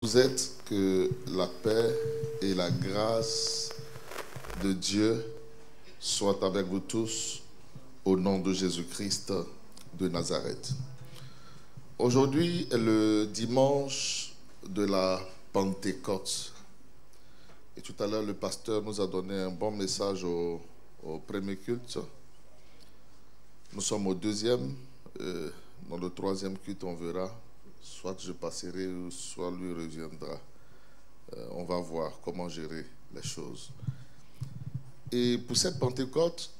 Vous êtes que la paix et la grâce de Dieu soient avec vous tous au nom de Jésus-Christ de Nazareth. Aujourd'hui est le dimanche de la Pentecôte. Et tout à l'heure, le pasteur nous a donné un bon message au premier culte. Nous sommes au deuxième. Dans le troisième culte, on verra. Soit je passerai, ou soit lui reviendra. On va voir comment gérer les choses. Et pour cette Pentecôte,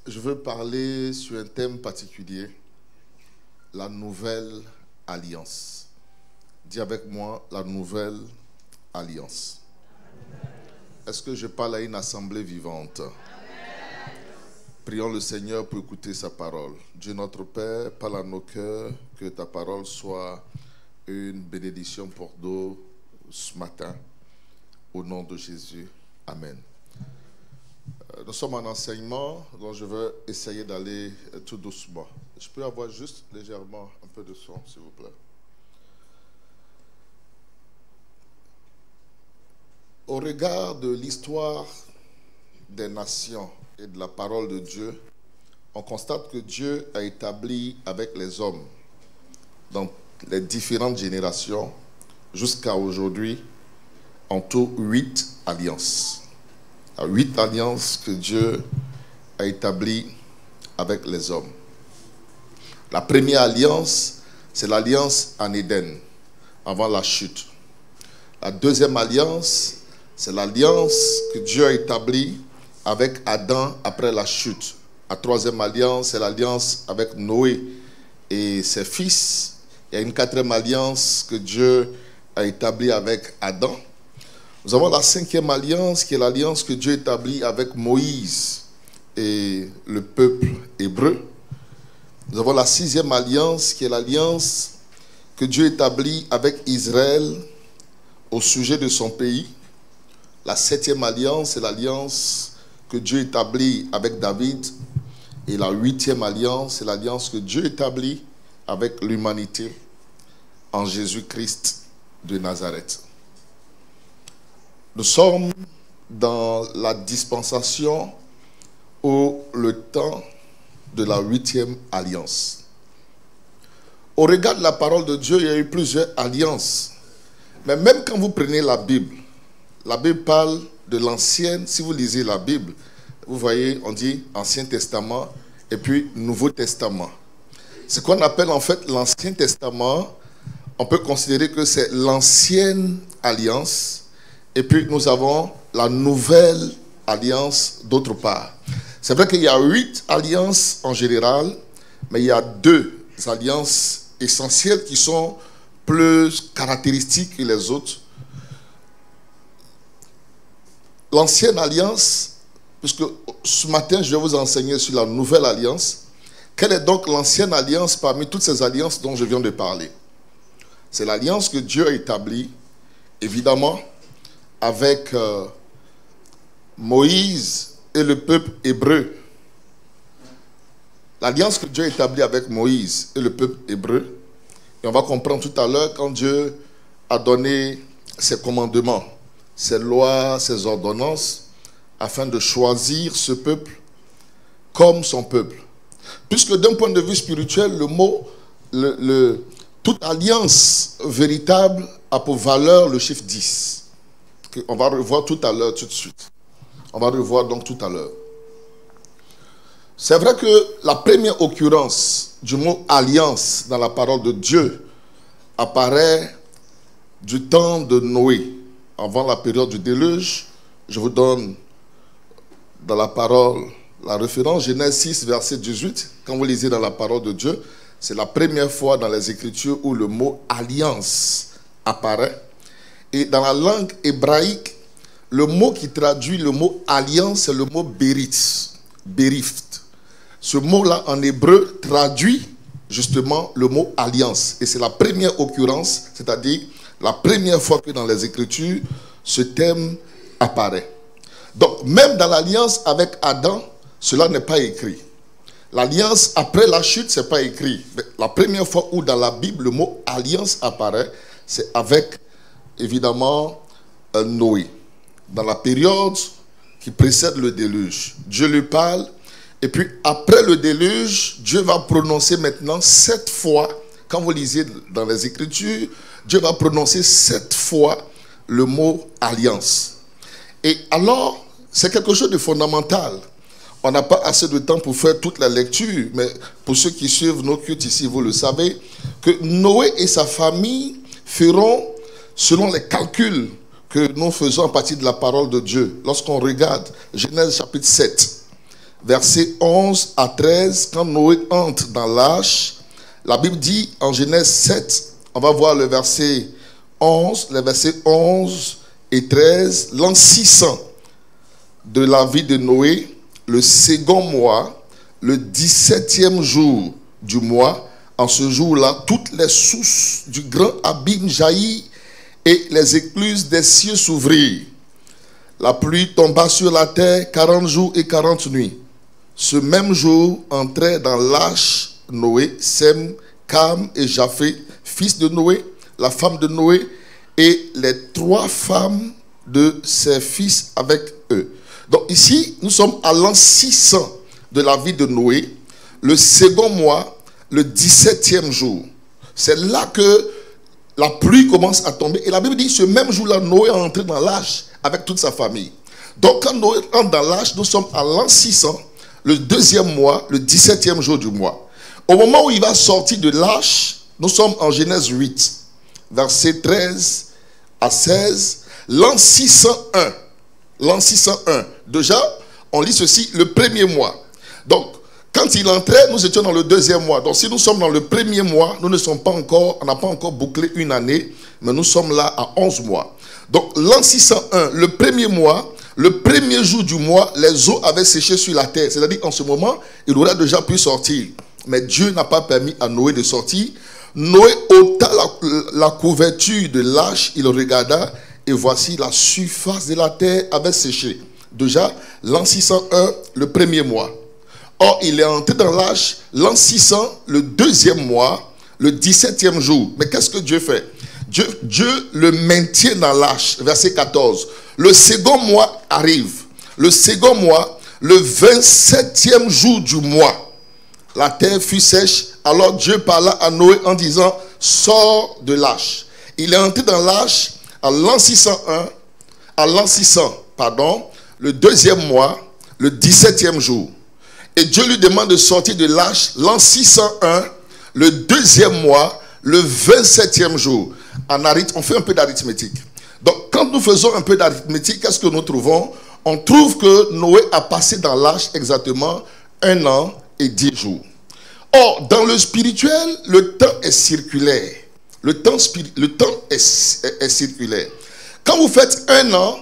je veux parler sur un thème particulier, la nouvelle alliance. Dis avec moi, la nouvelle alliance. Est-ce que je parle à une assemblée vivante? Prions le Seigneur pour écouter sa parole. Dieu notre Père, parle à nos cœurs, que ta parole soit une bénédiction pour nous ce matin. Au nom de Jésus. Amen. Nous sommes en enseignement, donc je veux essayer d'aller tout doucement. Je peux avoir juste légèrement un peu de son, s'il vous plaît. Au regard de l'histoire des nations et de la parole de Dieu, on constate que Dieu a établi avec les hommes, dans les différentes générations, jusqu'à aujourd'hui, en tout 8 alliances. 8 alliances que Dieu a établies avec les hommes. La première alliance, c'est l'alliance en Éden, avant la chute. La deuxième alliance, c'est l'alliance que Dieu a établie avec Adam après la chute. La troisième alliance, c'est l'alliance avec Noé et ses fils. Il y a une quatrième alliance que Dieu a établie avec Adam. Nous avons la cinquième alliance qui est l'alliance que Dieu établit avec Moïse et le peuple hébreu. Nous avons la sixième alliance qui est l'alliance que Dieu établit avec Israël au sujet de son pays. La septième alliance, c'est l'alliance que Dieu établit avec David. Et la huitième alliance, c'est l'alliance que Dieu établit avec l'humanité en Jésus-Christ de Nazareth. Nous sommes dans la dispensation ou le temps de la huitième alliance. Au regard de la parole de Dieu, il y a eu plusieurs alliances. Mais même quand vous prenez la Bible parle de l'ancienne. Si vous lisez la Bible, vous voyez, on dit Ancien Testament et puis Nouveau Testament. Ce qu'on appelle en fait l'Ancien Testament, on peut considérer que c'est l'ancienne alliance. Et puis nous avons la nouvelle alliance d'autre part. C'est vrai qu'il y a 8 alliances en général, mais il y a 2 alliances essentielles qui sont plus caractéristiques que les autres. L'ancienne alliance, puisque ce matin je vais vous enseigner sur la nouvelle alliance. Quelle est donc l'ancienne alliance parmi toutes ces alliances dont je viens de parler? C'est l'alliance que Dieu a établie, évidemment, avec Moïse et le peuple hébreu. L'alliance que Dieu a établie avec Moïse et le peuple hébreu. Et on va comprendre tout à l'heure quand Dieu a donné ses commandements, ses lois, ses ordonnances, afin de choisir ce peuple comme son peuple. Puisque d'un point de vue spirituel, le mot, toute alliance véritable a pour valeur le chiffre 10. On va revoir tout à l'heure, tout de suite. On va revoir donc tout à l'heure. C'est vrai que la première occurrence du mot alliance dans la parole de Dieu apparaît du temps de Noé, avant la période du déluge. Je vous donne dans la parole la référence, Genèse 6, verset 18. Quand vous lisez dans la parole de Dieu, c'est la première fois dans les Écritures où le mot alliance apparaît. Et dans la langue hébraïque, le mot qui traduit le mot alliance, c'est le mot berith, berift. Ce mot-là en hébreu traduit justement le mot alliance. Et c'est la première occurrence, c'est-à-dire la première fois que dans les Écritures, ce thème apparaît. Donc, même dans l'alliance avec Adam, cela n'est pas écrit. L'alliance après la chute, ce n'est pas écrit. Mais la première fois où dans la Bible, le mot alliance apparaît, c'est avec évidemment Noé. Dans la période qui précède le déluge, Dieu lui parle. Et puis après le déluge, Dieu va prononcer maintenant 7 fois, quand vous lisez dans les Écritures, Dieu va prononcer 7 fois le mot alliance. Et alors, c'est quelque chose de fondamental. On n'a pas assez de temps pour faire toute la lecture, mais pour ceux qui suivent nos cultes ici, vous le savez, que Noé et sa famille feront, selon les calculs que nous faisons à partir de la parole de Dieu, lorsqu'on regarde Genèse chapitre 7, versets 11 à 13, quand Noé entre dans l'arche, la Bible dit en Genèse 7, on va voir le verset 11, les versets 11 et 13, l'an 600 de la vie de Noé, le second mois, le 17e jour du mois, en ce jour-là, toutes les sources du grand abîme jaillirent et les écluses des cieux s'ouvrirent. La pluie tomba sur la terre 40 jours et 40 nuits. Ce même jour entraient dans l'arche Noé, Sem, Cam et Japheth, fils de Noé, la femme de Noé et les 3 femmes de ses fils avec eux. Donc ici, nous sommes à l'an 600 de la vie de Noé, le second mois, le 17e jour. C'est là que la pluie commence à tomber. Et la Bible dit, ce même jour-là, Noé est entré dans l'arche avec toute sa famille. Donc quand Noé entre dans l'arche, nous sommes à l'an 600, le 2e mois, le 17e jour du mois. Au moment où il va sortir de l'arche, nous sommes en Genèse 8, versets 13 à 16, l'an 601. L'an 601. Déjà, on lit ceci, le premier mois. Donc, quand il entrait, nous étions dans le 2e mois. Donc, si nous sommes dans le premier mois, nous ne sommes pas encore, on n'a pas encore bouclé une année, mais nous sommes là à 11 mois. Donc, l'an 601, le premier mois, le premier jour du mois, les eaux avaient séché sur la terre. C'est-à-dire qu'en ce moment, il aurait déjà pu sortir. Mais Dieu n'a pas permis à Noé de sortir. Noé ôta la couverture de l'arche, il regarda, et voici la surface de la terre avait séché. Déjà, l'an 601, le premier mois. Or, il est entré dans l'arche l'an 600, le 2e mois, le 17e jour. Mais qu'est-ce que Dieu fait? Dieu le maintient dans l'arche. Verset 14. Le second mois arrive. Le second mois, le 27e jour du mois. La terre fut sèche. Alors Dieu parla à Noé en disant, sors de l'arche. Il est entré dans l'arche à l'an 601, le 2e mois, le 17e jour. Et Dieu lui demande de sortir de l'arche l'an 601, le 2e mois, le 27e jour. On fait un peu d'arithmétique. Donc, quand nous faisons un peu d'arithmétique, qu'est-ce que nous trouvons? On trouve que Noé a passé dans l'arche exactement 1 an et 10 jours. Or, dans le spirituel, le temps est circulaire. Le temps est circulaire. Quand vous faites 1 an,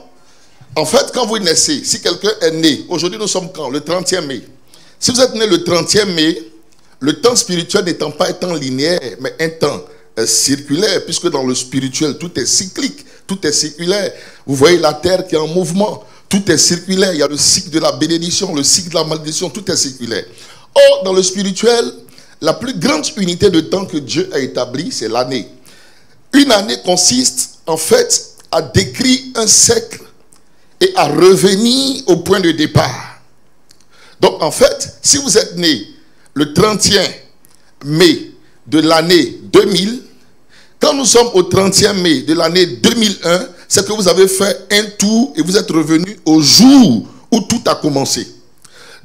en fait, quand vous naissez, si quelqu'un est né, aujourd'hui nous sommes quand? Le 30e mai. Si vous êtes né le 30e mai, le temps spirituel n'étant pas un temps linéaire, mais un temps circulaire, puisque dans le spirituel, tout est cyclique, tout est circulaire. Vous voyez la terre qui est en mouvement, tout est circulaire. Il y a le cycle de la bénédiction, le cycle de la malédiction, tout est circulaire. Or, dans le spirituel, la plus grande unité de temps que Dieu a établie, c'est l'année. Une année consiste, en fait, à décrire un siècle et à revenir au point de départ. Donc, en fait, si vous êtes né le 31 mai de l'année 2000, quand nous sommes au 30e mai de l'année 2001, c'est que vous avez fait un tour et vous êtes revenu au jour où tout a commencé.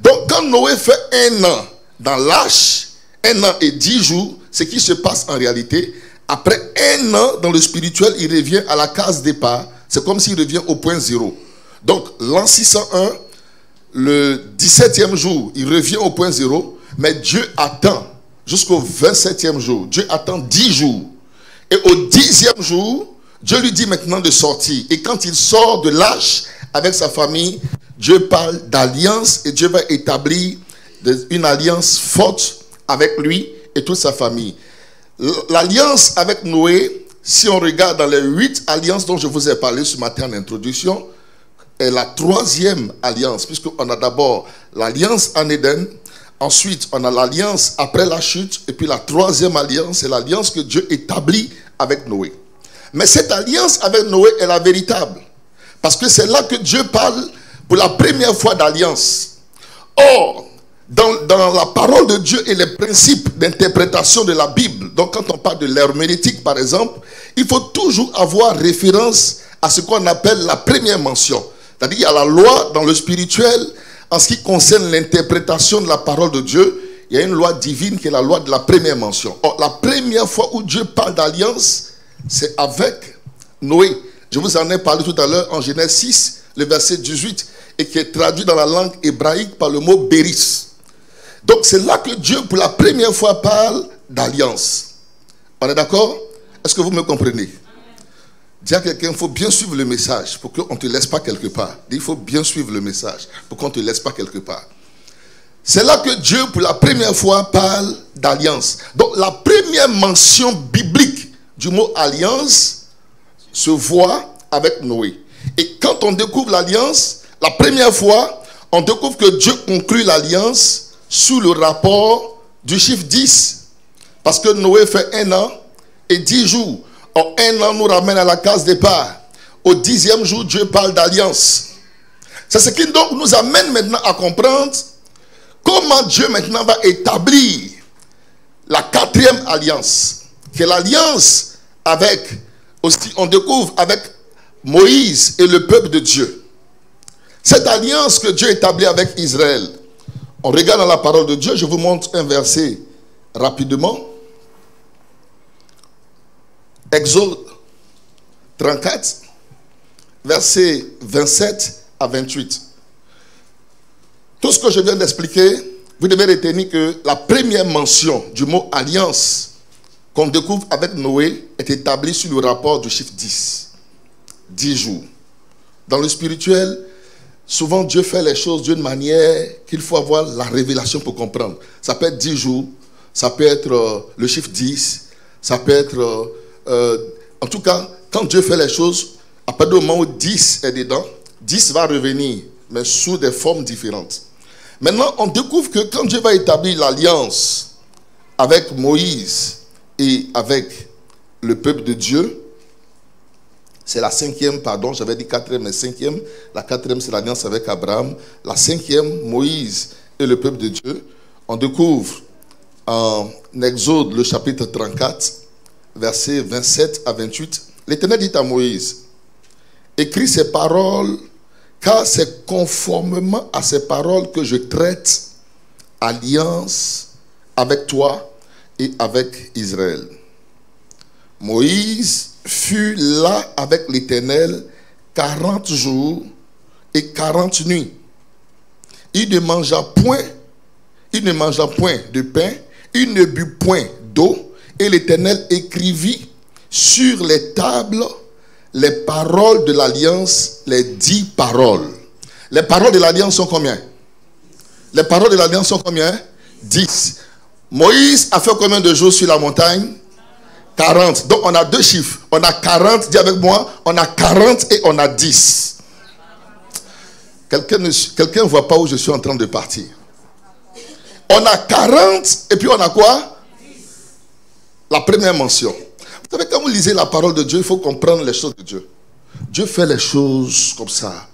Donc, quand Noé fait 1 an dans l'arche, 1 an et 10 jours, ce qui se passe en réalité, après 1 an dans le spirituel, il revient à la case départ. C'est comme s'il revient au point 0. Donc, l'an 601, le 17e jour, il revient au point 0, mais Dieu attend jusqu'au 27e jour. Dieu attend 10 jours. Et au 10e jour, Dieu lui dit maintenant de sortir. Et quand il sort de l'arche avec sa famille, Dieu parle d'alliance et Dieu va établir une alliance forte avec lui et toute sa famille. L'alliance avec Noé, si on regarde dans les 8 alliances dont je vous ai parlé ce matin en introduction, est la 3e alliance, puisqu'on a d'abord l'alliance en Éden, ensuite on a l'alliance après la chute, et puis la 3e alliance, c'est l'alliance que Dieu établit avec Noé. Mais cette alliance avec Noé est la véritable. Parce que c'est là que Dieu parle pour la première fois d'alliance. Or, dans la parole de Dieu et les principes d'interprétation de la Bible, donc quand on parle de l'herméneutique par exemple, il faut toujours avoir référence à ce qu'on appelle la première mention. C'est-à-dire qu'il y a la loi dans le spirituel en ce qui concerne l'interprétation de la parole de Dieu. Il y a une loi divine qui est la loi de la première mention. Or, la première fois où Dieu parle d'alliance, c'est avec Noé. Je vous en ai parlé tout à l'heure en Genèse 6, le verset 18, et qui est traduit dans la langue hébraïque par le mot béris. Donc c'est là que Dieu pour la première fois parle d'alliance. On est d'accord? Est-ce que vous me comprenez? Dis à quelqu'un, il faut bien suivre le message pour qu'on ne te laisse pas quelque part. Dis, il faut bien suivre le message pour qu'on ne te laisse pas quelque part. C'est là que Dieu pour la première fois parle d'alliance. Donc la première mention biblique du mot alliance se voit avec Noé. Et quand on découvre l'alliance, la première fois, on découvre que Dieu conclut l'alliance sous le rapport du chiffre 10. Parce que Noé fait 1 an et 10 jours. En 1 an nous ramène à la case départ. Au 10e jour, Dieu parle d'alliance. C'est ce qui donc nous amène maintenant à comprendre comment Dieu maintenant va établir la 4e alliance. Qui est l'alliance avec, aussi, on découvre avec Moïse et le peuple de Dieu. Cette alliance que Dieu établit avec Israël. On regarde dans la parole de Dieu, je vous montre un verset rapidement. Exode 34, versets 27 à 28. Tout ce que je viens d'expliquer, vous devez retenir que la première mention du mot alliance qu'on découvre avec Noé est établie sur le rapport du chiffre 10. 10 jours. Dans le spirituel, souvent Dieu fait les choses d'une manière qu'il faut avoir la révélation pour comprendre. Ça peut être 10 jours, ça peut être le chiffre 10, ça peut être... en tout cas, quand Dieu fait les choses, à partir du moment où 10 est dedans, 10 va revenir, mais sous des formes différentes. Maintenant, on découvre que quand Dieu va établir l'alliance avec Moïse et avec le peuple de Dieu, c'est la 5e, pardon, j'avais dit 4e et 5e. La 4e, c'est l'alliance avec Abraham. La 5e, Moïse et le peuple de Dieu. On découvre en Exode, le chapitre 34, versets 27 à 28. L'Éternel dit à Moïse, écris ces paroles, car c'est conformément à ces paroles que je traite alliance avec toi et avec Israël. Moïse fut là avec l'Éternel 40 jours et 40 nuits. Il ne mangea point de pain, il ne but point d'eau, et l'Éternel écrivit sur les tables les paroles de l'alliance, les 10 paroles. Les paroles de l'alliance sont combien? Les paroles de l'alliance sont combien? 10. Moïse a fait combien de jours sur la montagne? 40. Donc on a 2 chiffres. On a 40, dis avec moi, on a 40 et on a 10. Quelqu'un ne voit pas où je suis en train de partir. On a 40 et puis on a quoi? La première mention. Vous savez, quand vous lisez la parole de Dieu, il faut comprendre les choses de Dieu. Dieu fait les choses comme ça.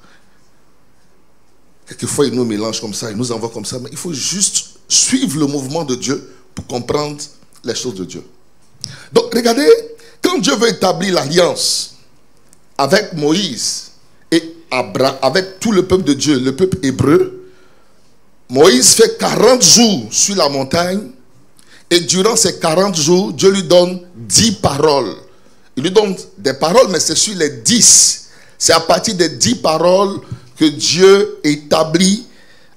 Quelquefois, il nous mélange comme ça, il nous envoie comme ça. Mais il faut juste suivre le mouvement de Dieu pour comprendre les choses de Dieu. Donc, regardez, quand Dieu veut établir l'alliance avec Moïse et Abraham, avec tout le peuple de Dieu, le peuple hébreu, Moïse fait 40 jours sur la montagne. Et durant ces 40 jours, Dieu lui donne 10 paroles. Il lui donne des paroles, mais c'est sur les 10. C'est à partir des 10 paroles que Dieu établit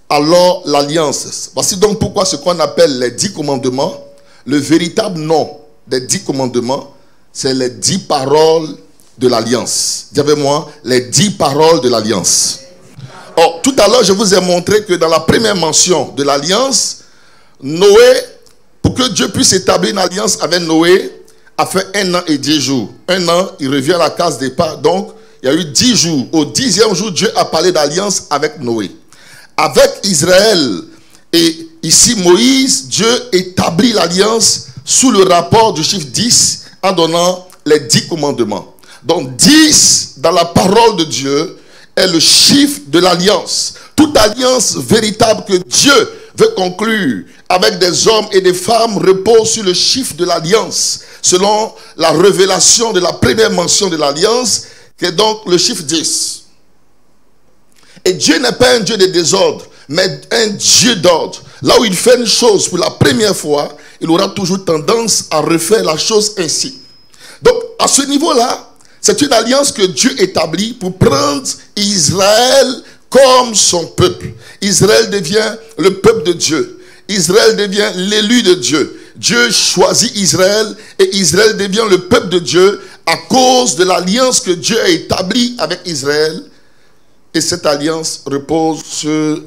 alors l'alliance. Voici donc pourquoi ce qu'on appelle les 10 commandements, le véritable nom des 10 commandements, c'est les 10 paroles de l'alliance. Dis avec moi, les 10 paroles de l'alliance. Or, tout à l'heure, je vous ai montré que dans la première mention de l'alliance, Noé, pour que Dieu puisse établir une alliance avec Noé, a fait 1 an et 10 jours. 1 an, il revient à la case départ. Donc, il y a eu 10 jours. Au 10e jour, Dieu a parlé d'alliance avec Noé. Avec Israël et ici Moïse, Dieu établit l'alliance sous le rapport du chiffre 10 en donnant les 10 commandements. Donc 10 dans la parole de Dieu est le chiffre de l'alliance. Toute alliance véritable que Dieu veut conclure avec des hommes et des femmes repose sur le chiffre de l'alliance, selon la révélation de la première mention de l'alliance, qui est donc le chiffre 10. Et Dieu n'est pas un Dieu de désordre, mais un Dieu d'ordre. Là où il fait une chose pour la première fois, il aura toujours tendance à refaire la chose ainsi. Donc, à ce niveau-là, c'est une alliance que Dieu établit pour prendre Israël comme son peuple. Israël devient le peuple de Dieu. Israël devient l'élu de Dieu. Dieu choisit Israël et Israël devient le peuple de Dieu à cause de l'alliance que Dieu a établie avec Israël. Et cette alliance repose sur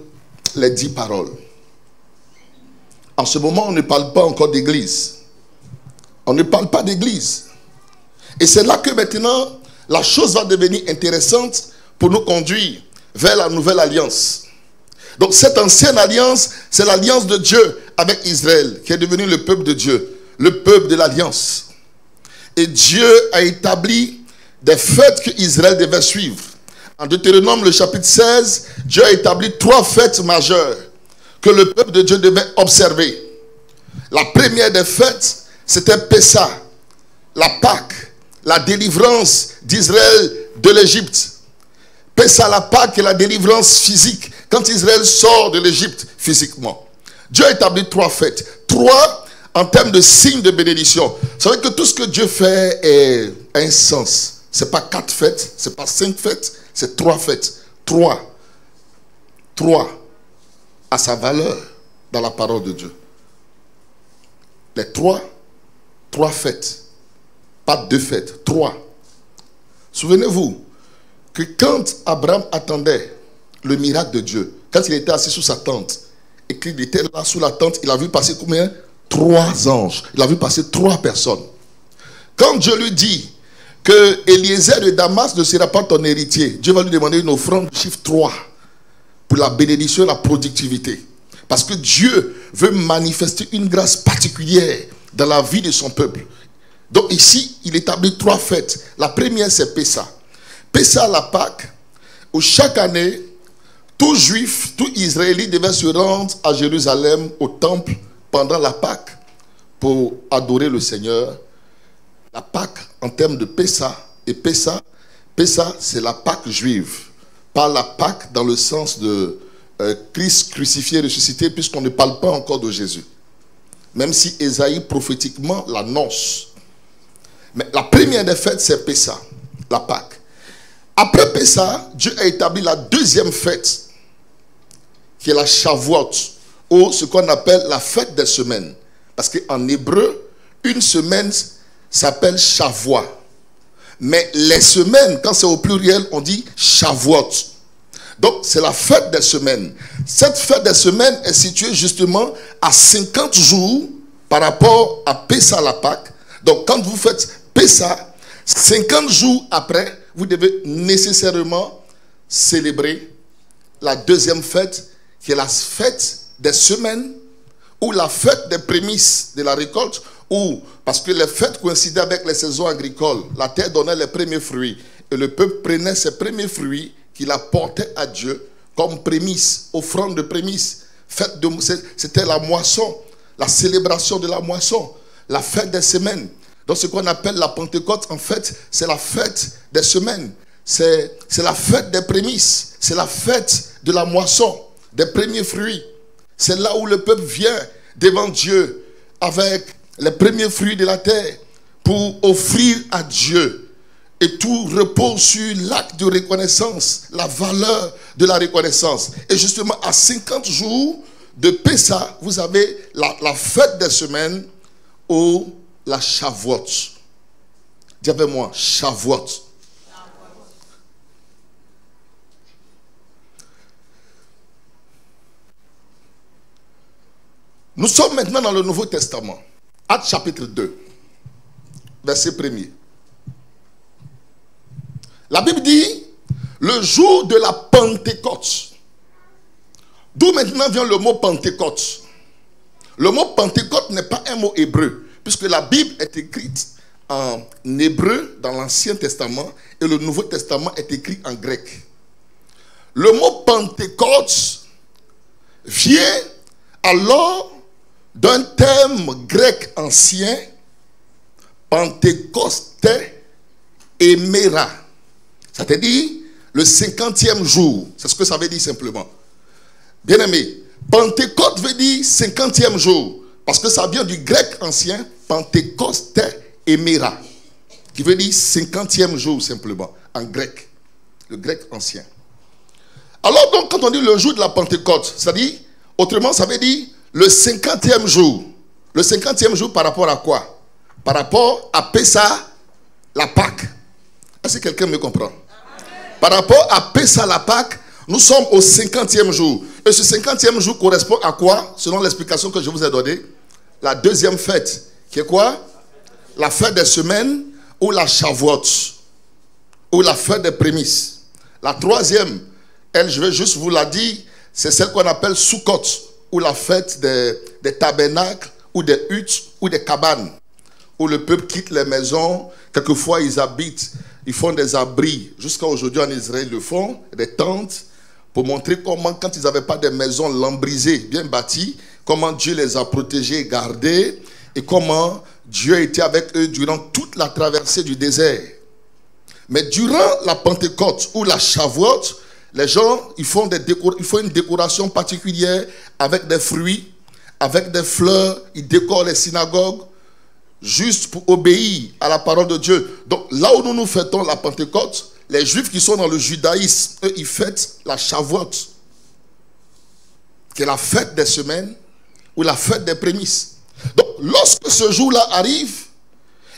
les 10 paroles. En ce moment, on ne parle pas encore d'église. On ne parle pas d'église. Et c'est là que maintenant, la chose va devenir intéressante pour nous conduire vers la nouvelle alliance. Donc cette ancienne alliance, c'est l'alliance de Dieu avec Israël, qui est devenu le peuple de Dieu, le peuple de l'alliance. Et Dieu a établi des fêtes que Israël devait suivre. En Deutéronome, le chapitre 16, Dieu a établi 3 fêtes majeures que le peuple de Dieu devait observer. La première des fêtes, c'était Pessah, la Pâque, la délivrance d'Israël de l'Égypte. Pessah, la Pâque et la délivrance physique, quand Israël sort de l'Égypte physiquement. Dieu a établi 3 fêtes. 3 en termes de signes de bénédiction. Vous savez que tout ce que Dieu fait a un sens. Ce n'est pas 4 fêtes, ce n'est pas 5 fêtes, c'est 3 fêtes. 3 à sa valeur dans la parole de Dieu. Les 3 fêtes. Pas 2 fêtes, 3. Souvenez-vous que quand Abraham attendait le miracle de Dieu, quand il était assis sous sa tente, et qu'il était là sous la tente, il a vu passer combien? 3 anges. Il a vu passer 3 personnes. Quand Dieu lui dit que Eliezer de Damas ne sera pas ton héritier, Dieu va lui demander une offrande du chiffre 3 pour la bénédiction et la productivité. Parce que Dieu veut manifester une grâce particulière dans la vie de son peuple. Donc ici, il établit 3 fêtes. La première, c'est Pessah. Pessah, la Pâque, où chaque année, tout juif, tout israélite devait se rendre à Jérusalem, au temple, pendant la Pâque, pour adorer le Seigneur. La Pâque, en termes de Pessah, et Pessah, c'est la Pâque juive. Pas la Pâque dans le sens de Christ crucifié, ressuscité, puisqu'on ne parle pas encore de Jésus. Même si Ésaïe prophétiquement l'annonce. Mais la première des fêtes, c'est Pessah, la Pâque. Après Pessah, Dieu a établi la deuxième fête, qui est la Shavuot, ou ce qu'on appelle la fête des semaines. Parce qu'en hébreu, une semaine s'appelle Shavuot. Mais les semaines, quand c'est au pluriel, on dit Shavuot. Donc, c'est la fête des semaines. Cette fête des semaines est située justement à 50 jours par rapport à Pessah, la Pâque. Donc, quand vous faites Pessah, 50 jours après, vous devez nécessairement célébrer la deuxième fête, qui est la fête des semaines, ou la fête des prémices de la récolte, ou parce que les fêtes coïncidaient avec les saisons agricoles. La terre donnait les premiers fruits, et le peuple prenait ses premiers fruits qu'il apportait à Dieu comme prémices, offrande de prémices. C'était la moisson, la célébration de la moisson, la fête des semaines. Donc ce qu'on appelle la Pentecôte, en fait, c'est la fête des semaines. C'est la fête des prémices. C'est la fête de la moisson, des premiers fruits. C'est là où le peuple vient devant Dieu avec les premiers fruits de la terre pour offrir à Dieu. Et tout repose sur l'acte de reconnaissance, la valeur de la reconnaissance. Et justement, à 50 jours de Pessah, vous avez la fête des semaines ou la Shavuot. Dis avec moi, Shavuot. Nous sommes maintenant dans le Nouveau Testament. Actes chapitre 2, verset 1er. La Bible dit, le jour de la Pentecôte. D'où maintenant vient le mot Pentecôte. Le mot Pentecôte n'est pas un mot hébreu, puisque la Bible est écrite en hébreu dans l'Ancien Testament et le Nouveau Testament est écrit en grec. Le mot Pentecôte vient alors d'un terme grec ancien, Pentecosté et Méra. C'est-à-dire le 50e jour. C'est ce que ça veut dire simplement. Bien aimé, Pentecôte veut dire 50e jour. Parce que ça vient du grec ancien, Pentecosté et Méra. Qui veut dire 50e jour simplement, en grec. Le grec ancien. Alors donc, quand on dit le jour de la Pentecôte, c'est-à-dire, autrement, ça veut dire le 50e jour. Le 50e jour par rapport à quoi? Par rapport à Pessah, la Pâque. Est-ce que quelqu'un me comprend? Amen. Par rapport à Pessah, la Pâque, nous sommes au 50e jour. Et ce 50e jour correspond à quoi? Selon l'explication que je vous ai donnée. La deuxième fête, qui est quoi? La fête des semaines ou la Shavuot. Ou la fête des prémices. La troisième, elle, je vais juste vous la dire, c'est celle qu'on appelle Sukkot, ou la fête des tabernacles, ou des huttes, ou des cabanes, où le peuple quitte les maisons, quelquefois ils habitent, ils font des abris, jusqu'à aujourd'hui en Israël ils le font, des tentes, pour montrer comment, quand ils n'avaient pas des maisons lambrisées, bien bâties, comment Dieu les a protégés et gardés, et comment Dieu a été avec eux durant toute la traversée du désert. Mais durant la Pentecôte, ou la Shavuot, les gens, ils font une décoration particulière avec des fruits, avec des fleurs. Ils décorent les synagogues juste pour obéir à la parole de Dieu. Donc là où nous fêtons la Pentecôte, les Juifs qui sont dans le judaïsme, eux, ils fêtent la Shavuot, qui est la fête des semaines ou la fête des prémices. Donc lorsque ce jour-là arrive,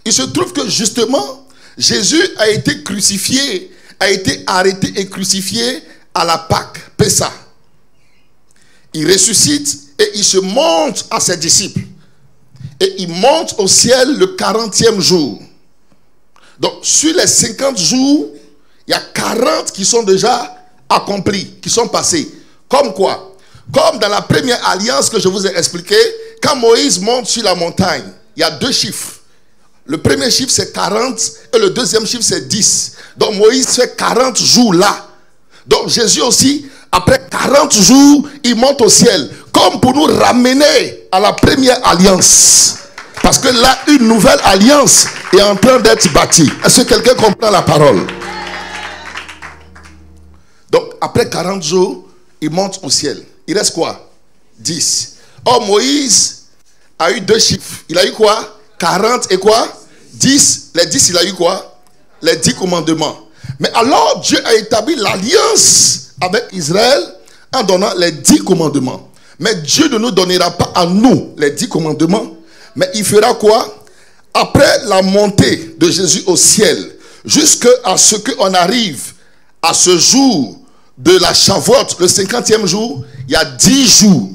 il se trouve que justement, Jésus a été crucifié, a été arrêté et crucifié à la Pâque, Pessah. Il ressuscite et il se montre à ses disciples. Et il monte au ciel le 40e jour. Donc, sur les 50 jours, il y a 40 qui sont déjà accomplis, qui sont passés. Comme quoi? Comme dans la première alliance que je vous ai expliqué, quand Moïse monte sur la montagne, il y a 2 chiffres. Le premier chiffre, c'est 40 et le deuxième chiffre, c'est 10. Donc, Moïse fait 40 jours là. Donc, Jésus aussi, après 40 jours, il monte au ciel. Comme pour nous ramener à la première alliance. Parce que là, une nouvelle alliance est en train d'être bâtie. Est-ce que quelqu'un comprend la parole? Donc, après 40 jours, il monte au ciel. Il reste quoi? 10. Or, Moïse a eu 2 chiffres. Il a eu quoi? 40 et quoi? 10. Les 10, il a eu quoi? Les 10 commandements. Mais alors, Dieu a établi l'alliance avec Israël en donnant les 10 commandements. Mais Dieu ne nous donnera pas à nous les 10 commandements. Mais il fera quoi? Après la montée de Jésus au ciel, jusqu'à ce qu'on arrive à ce jour de la Shavuot, le 50e jour, il y a 10 jours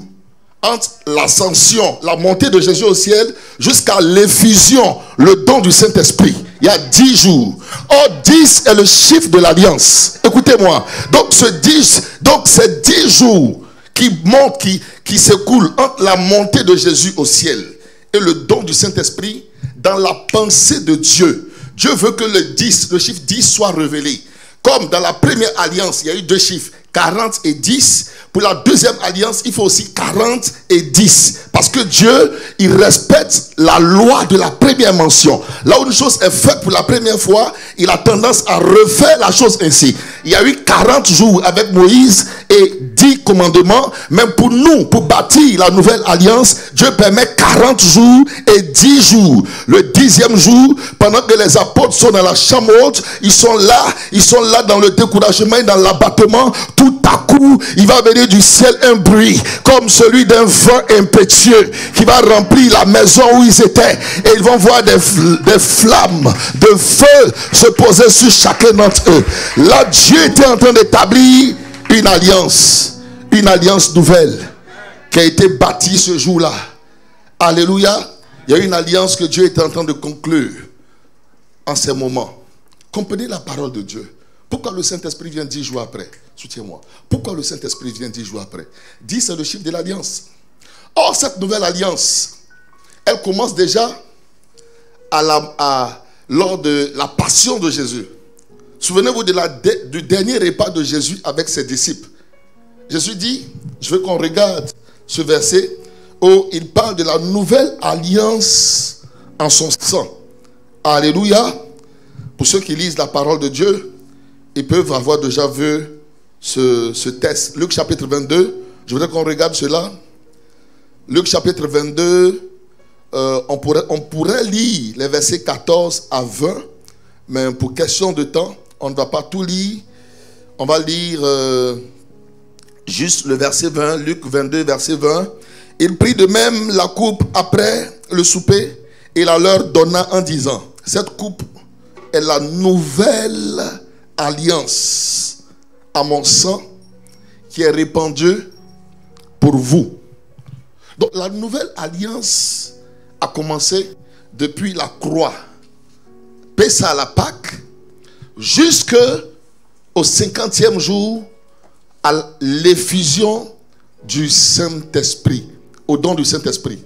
entre l'ascension, la montée de Jésus au ciel, jusqu'à l'effusion, le don du Saint-Esprit. Il y a 10 jours. Or, 10 est le chiffre de l'alliance. Écoutez-moi. Donc, ces 10 jours qui montent, qui s'écoulent entre la montée de Jésus au ciel et le don du Saint-Esprit, dans la pensée de Dieu. Dieu veut que le chiffre 10 soit révélé. Comme dans la première alliance, il y a eu 2 chiffres, 40 et 10. Pour la deuxième alliance, il faut aussi 40 et 10. Parce que Dieu, il respecte la loi de la première mention. Là où une chose est faite pour la première fois, il a tendance à refaire la chose ainsi. Il y a eu 40 jours avec Moïse et 10 commandements. Même pour nous, pour bâtir la nouvelle alliance, Dieu permet 40 jours et 10 jours. Le 10e jour, pendant que les apôtres sont dans la chambre haute, ils sont là dans le découragement et dans l'abattement. Tout à coup, il va venir du ciel un bruit comme celui d'un vent impétueux qui va remplir la maison où ils étaient, et ils vont voir des flammes de feu se poser sur chacun d'entre eux. Là, Dieu était en train d'établir une alliance nouvelle qui a été bâtie ce jour-là. Alléluia. Il y a une alliance que Dieu était en train de conclure en ces moments. Comprenez la parole de Dieu. Pourquoi le Saint-Esprit vient 10 jours après? Soutiens-moi. Pourquoi le Saint-Esprit vient 10 jours après? 10, c'est le chiffre de l'alliance. Or, cette nouvelle alliance, elle commence déjà à lors de la passion de Jésus. Souvenez-vous du dernier repas de Jésus avec ses disciples. Jésus dit, je veux qu'on regarde ce verset où il parle de la nouvelle alliance en son sang. Alléluia. Pour ceux qui lisent la parole de Dieu, ils peuvent avoir déjà vu ce texte. Luc chapitre 22, je voudrais qu'on regarde cela. Luc chapitre 22, on pourrait lire les versets 14 à 20, mais pour question de temps, on ne va pas tout lire. On va lire juste le verset 20, Luc 22, verset 20. Il prit de même la coupe après le souper et la leur donna en disant, cette coupe est la nouvelle alliance à mon sang qui est répandue pour vous. Donc la nouvelle alliance a commencé depuis la croix, Pessah à la Pâque, jusqu'au 50e jour à l'effusion du Saint-Esprit, au don du Saint-Esprit.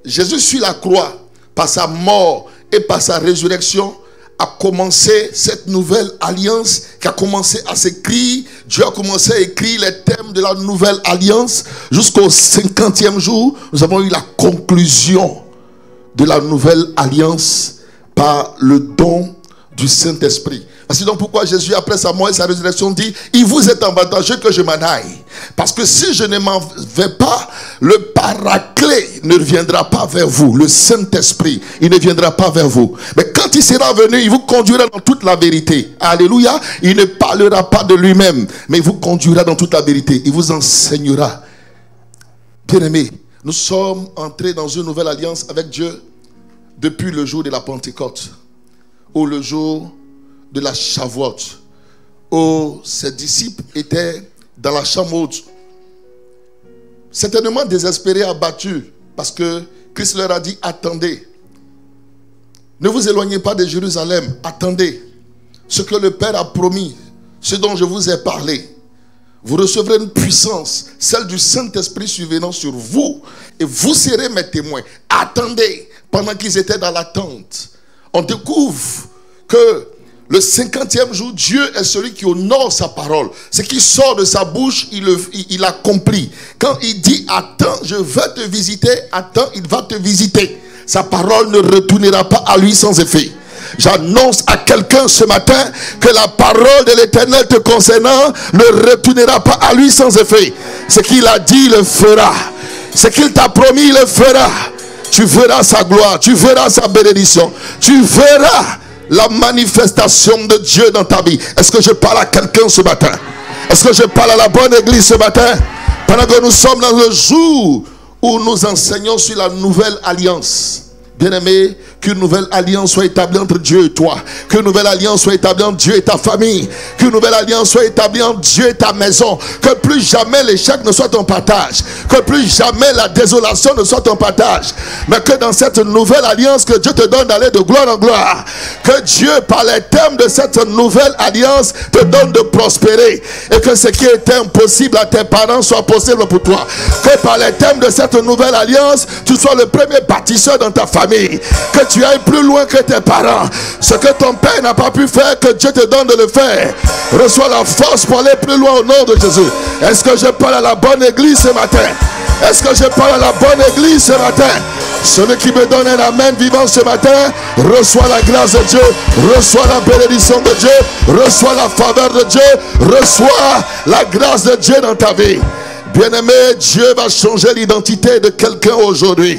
Jésus sur la croix, par sa mort et par sa résurrection, a commencé cette nouvelle alliance qui a commencé à s'écrire. Dieu a commencé à écrire les thèmes de la nouvelle alliance. Jusqu'au 50e jour, nous avons eu la conclusion de la nouvelle alliance par le don du Saint-Esprit. C'est donc pourquoi Jésus, après sa mort et sa résurrection, dit, il vous est avantageux que je m'en aille. Parce que si je ne m'en vais pas, le Paraclet ne viendra pas vers vous. Le Saint-Esprit, il ne viendra pas vers vous. Mais quand il sera venu, il vous conduira dans toute la vérité. Alléluia. Il ne parlera pas de lui-même, mais il vous conduira dans toute la vérité. Il vous enseignera. Bien-aimés, nous sommes entrés dans une nouvelle alliance avec Dieu depuis le jour de la Pentecôte, ou le jour de la Shavuot, où ses disciples étaient dans la chambre haute, certainement désespérés, abattus, parce que Christ leur a dit, attendez, ne vous éloignez pas de Jérusalem, attendez ce que le Père a promis, ce dont je vous ai parlé. Vous recevrez une puissance, celle du Saint-Esprit survenant sur vous, et vous serez mes témoins. Attendez. Pendant qu'ils étaient dans l'attente, on découvre que le 50e jour, Dieu est celui qui honore sa parole. Ce qui sort de sa bouche, il accomplit. Quand il dit, attends, je vais te visiter, attends, il va te visiter. Sa parole ne retournera pas à lui sans effet. J'annonce à quelqu'un ce matin que la parole de l'Éternel te concernant ne retournera pas à lui sans effet. Ce qu'il a dit, il le fera. Ce qu'il t'a promis, il le fera. Tu verras sa gloire, tu verras sa bénédiction, tu verras la manifestation de Dieu dans ta vie. Est-ce que je parle à quelqu'un ce matin? Est-ce que je parle à la bonne église ce matin? Pendant que nous sommes dans le jour où nous enseignons sur la nouvelle alliance. Bien-aimé, qu'une nouvelle alliance soit établie entre Dieu et toi. Qu'une nouvelle alliance soit établie entre Dieu et ta famille. Qu'une nouvelle alliance soit établie entre Dieu et ta maison. Que plus jamais l'échec ne soit ton partage. Que plus jamais la désolation ne soit ton partage. Mais que dans cette nouvelle alliance que Dieu te donne d'aller de gloire en gloire. Que Dieu, par les termes de cette nouvelle alliance, te donne de prospérer. Et que ce qui était impossible à tes parents soit possible pour toi. Que par les termes de cette nouvelle alliance, tu sois le premier bâtisseur dans ta famille. Que tu ailles plus loin que tes parents. Ce que ton père n'a pas pu faire, que Dieu te donne de le faire. Reçois la force pour aller plus loin au nom de Jésus. Est-ce que je parle à la bonne église ce matin? Est-ce que je parle à la bonne église ce matin? Celui qui me donne un amen vivant ce matin, reçois la grâce de Dieu, reçois la bénédiction de Dieu, reçois la faveur de Dieu, reçois la grâce de Dieu dans ta vie. Bien-aimé, Dieu va changer l'identité de quelqu'un aujourd'hui.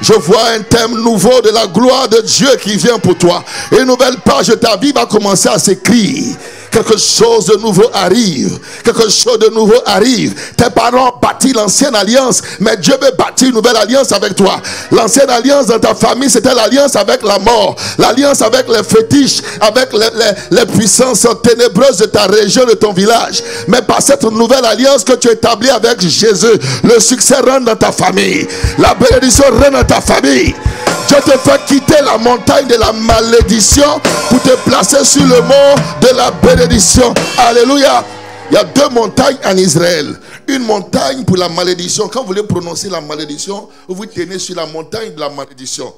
Je vois un thème nouveau de la gloire de Dieu qui vient pour toi. Une nouvelle page de ta vie va commencer à s'écrire. Quelque chose de nouveau arrive. Quelque chose de nouveau arrive. Tes parents bâtissent l'ancienne alliance, mais Dieu veut bâtir une nouvelle alliance avec toi. L'ancienne alliance dans ta famille, c'était l'alliance avec la mort. L'alliance avec les fétiches, avec les puissances ténébreuses de ta région, de ton village. Mais par cette nouvelle alliance que tu établis avec Jésus, le succès rentre dans ta famille. La bénédiction rentre dans ta famille. Dieu te fait quitter la montagne de la malédiction pour te placer sur le mont de la bénédiction. Alléluia. Il y a deux montagnes en Israël. Une montagne pour la malédiction. Quand vous voulez prononcer la malédiction, vous tenez sur la montagne de la malédiction.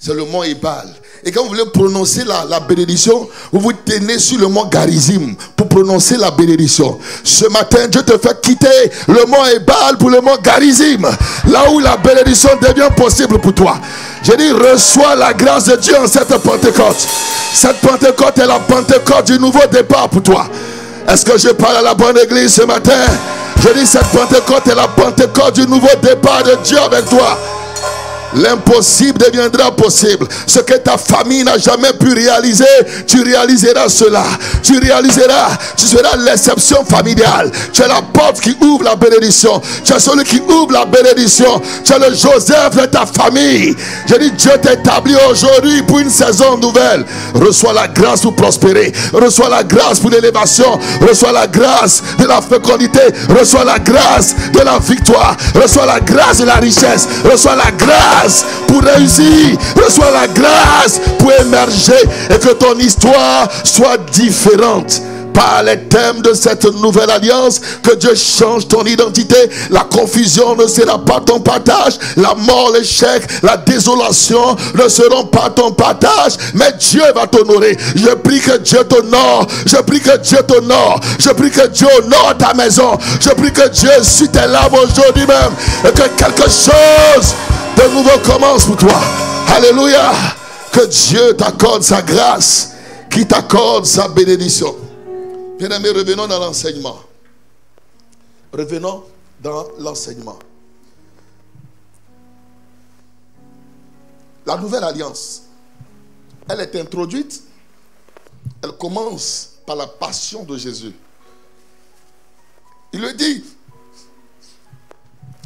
C'est le mont Ebal. Et quand vous voulez prononcer la bénédiction, vous vous tenez sur le mont Garizim pour prononcer la bénédiction. Ce matin, Dieu te fait quitter le mont Ebal pour le mont Garizim, là où la bénédiction devient possible pour toi. Je dis, reçois la grâce de Dieu en cette Pentecôte. Cette Pentecôte est la Pentecôte du nouveau départ pour toi. Est-ce que je parle à la bonne église ce matin? Je dis, cette Pentecôte est la Pentecôte du nouveau départ de Dieu avec toi. L'impossible deviendra possible. Ce que ta famille n'a jamais pu réaliser, tu réaliseras cela. Tu réaliseras, tu seras l'exception familiale. Tu es la porte qui ouvre la bénédiction. Tu es celui qui ouvre la bénédiction. Tu es le Joseph de ta famille. Je dis, Dieu t'établit aujourd'hui pour une saison nouvelle. Reçois la grâce pour prospérer. Reçois la grâce pour l'élévation. Reçois la grâce de la fécondité. Reçois la grâce de la victoire. Reçois la grâce de la richesse. Reçois la grâce pour réussir. Reçois la grâce pour émerger et que ton histoire soit différente. Par les thèmes de cette nouvelle alliance, que Dieu change ton identité. La confusion ne sera pas ton partage. La mort, l'échec, la désolation ne seront pas ton partage. Mais Dieu va t'honorer. Je prie que Dieu t'honore. Je prie que Dieu t'honore. Je prie que Dieu honore ta maison. Je prie que Dieu suit tes larmes aujourd'hui même. Et que quelque chose de nouveau commence pour toi. Alléluia. Que Dieu t'accorde sa grâce, qui t'accorde sa bénédiction. Bien-aimés, revenons dans l'enseignement. Revenons dans l'enseignement. La nouvelle alliance, elle est introduite. Elle commence par la passion de Jésus. Il le dit.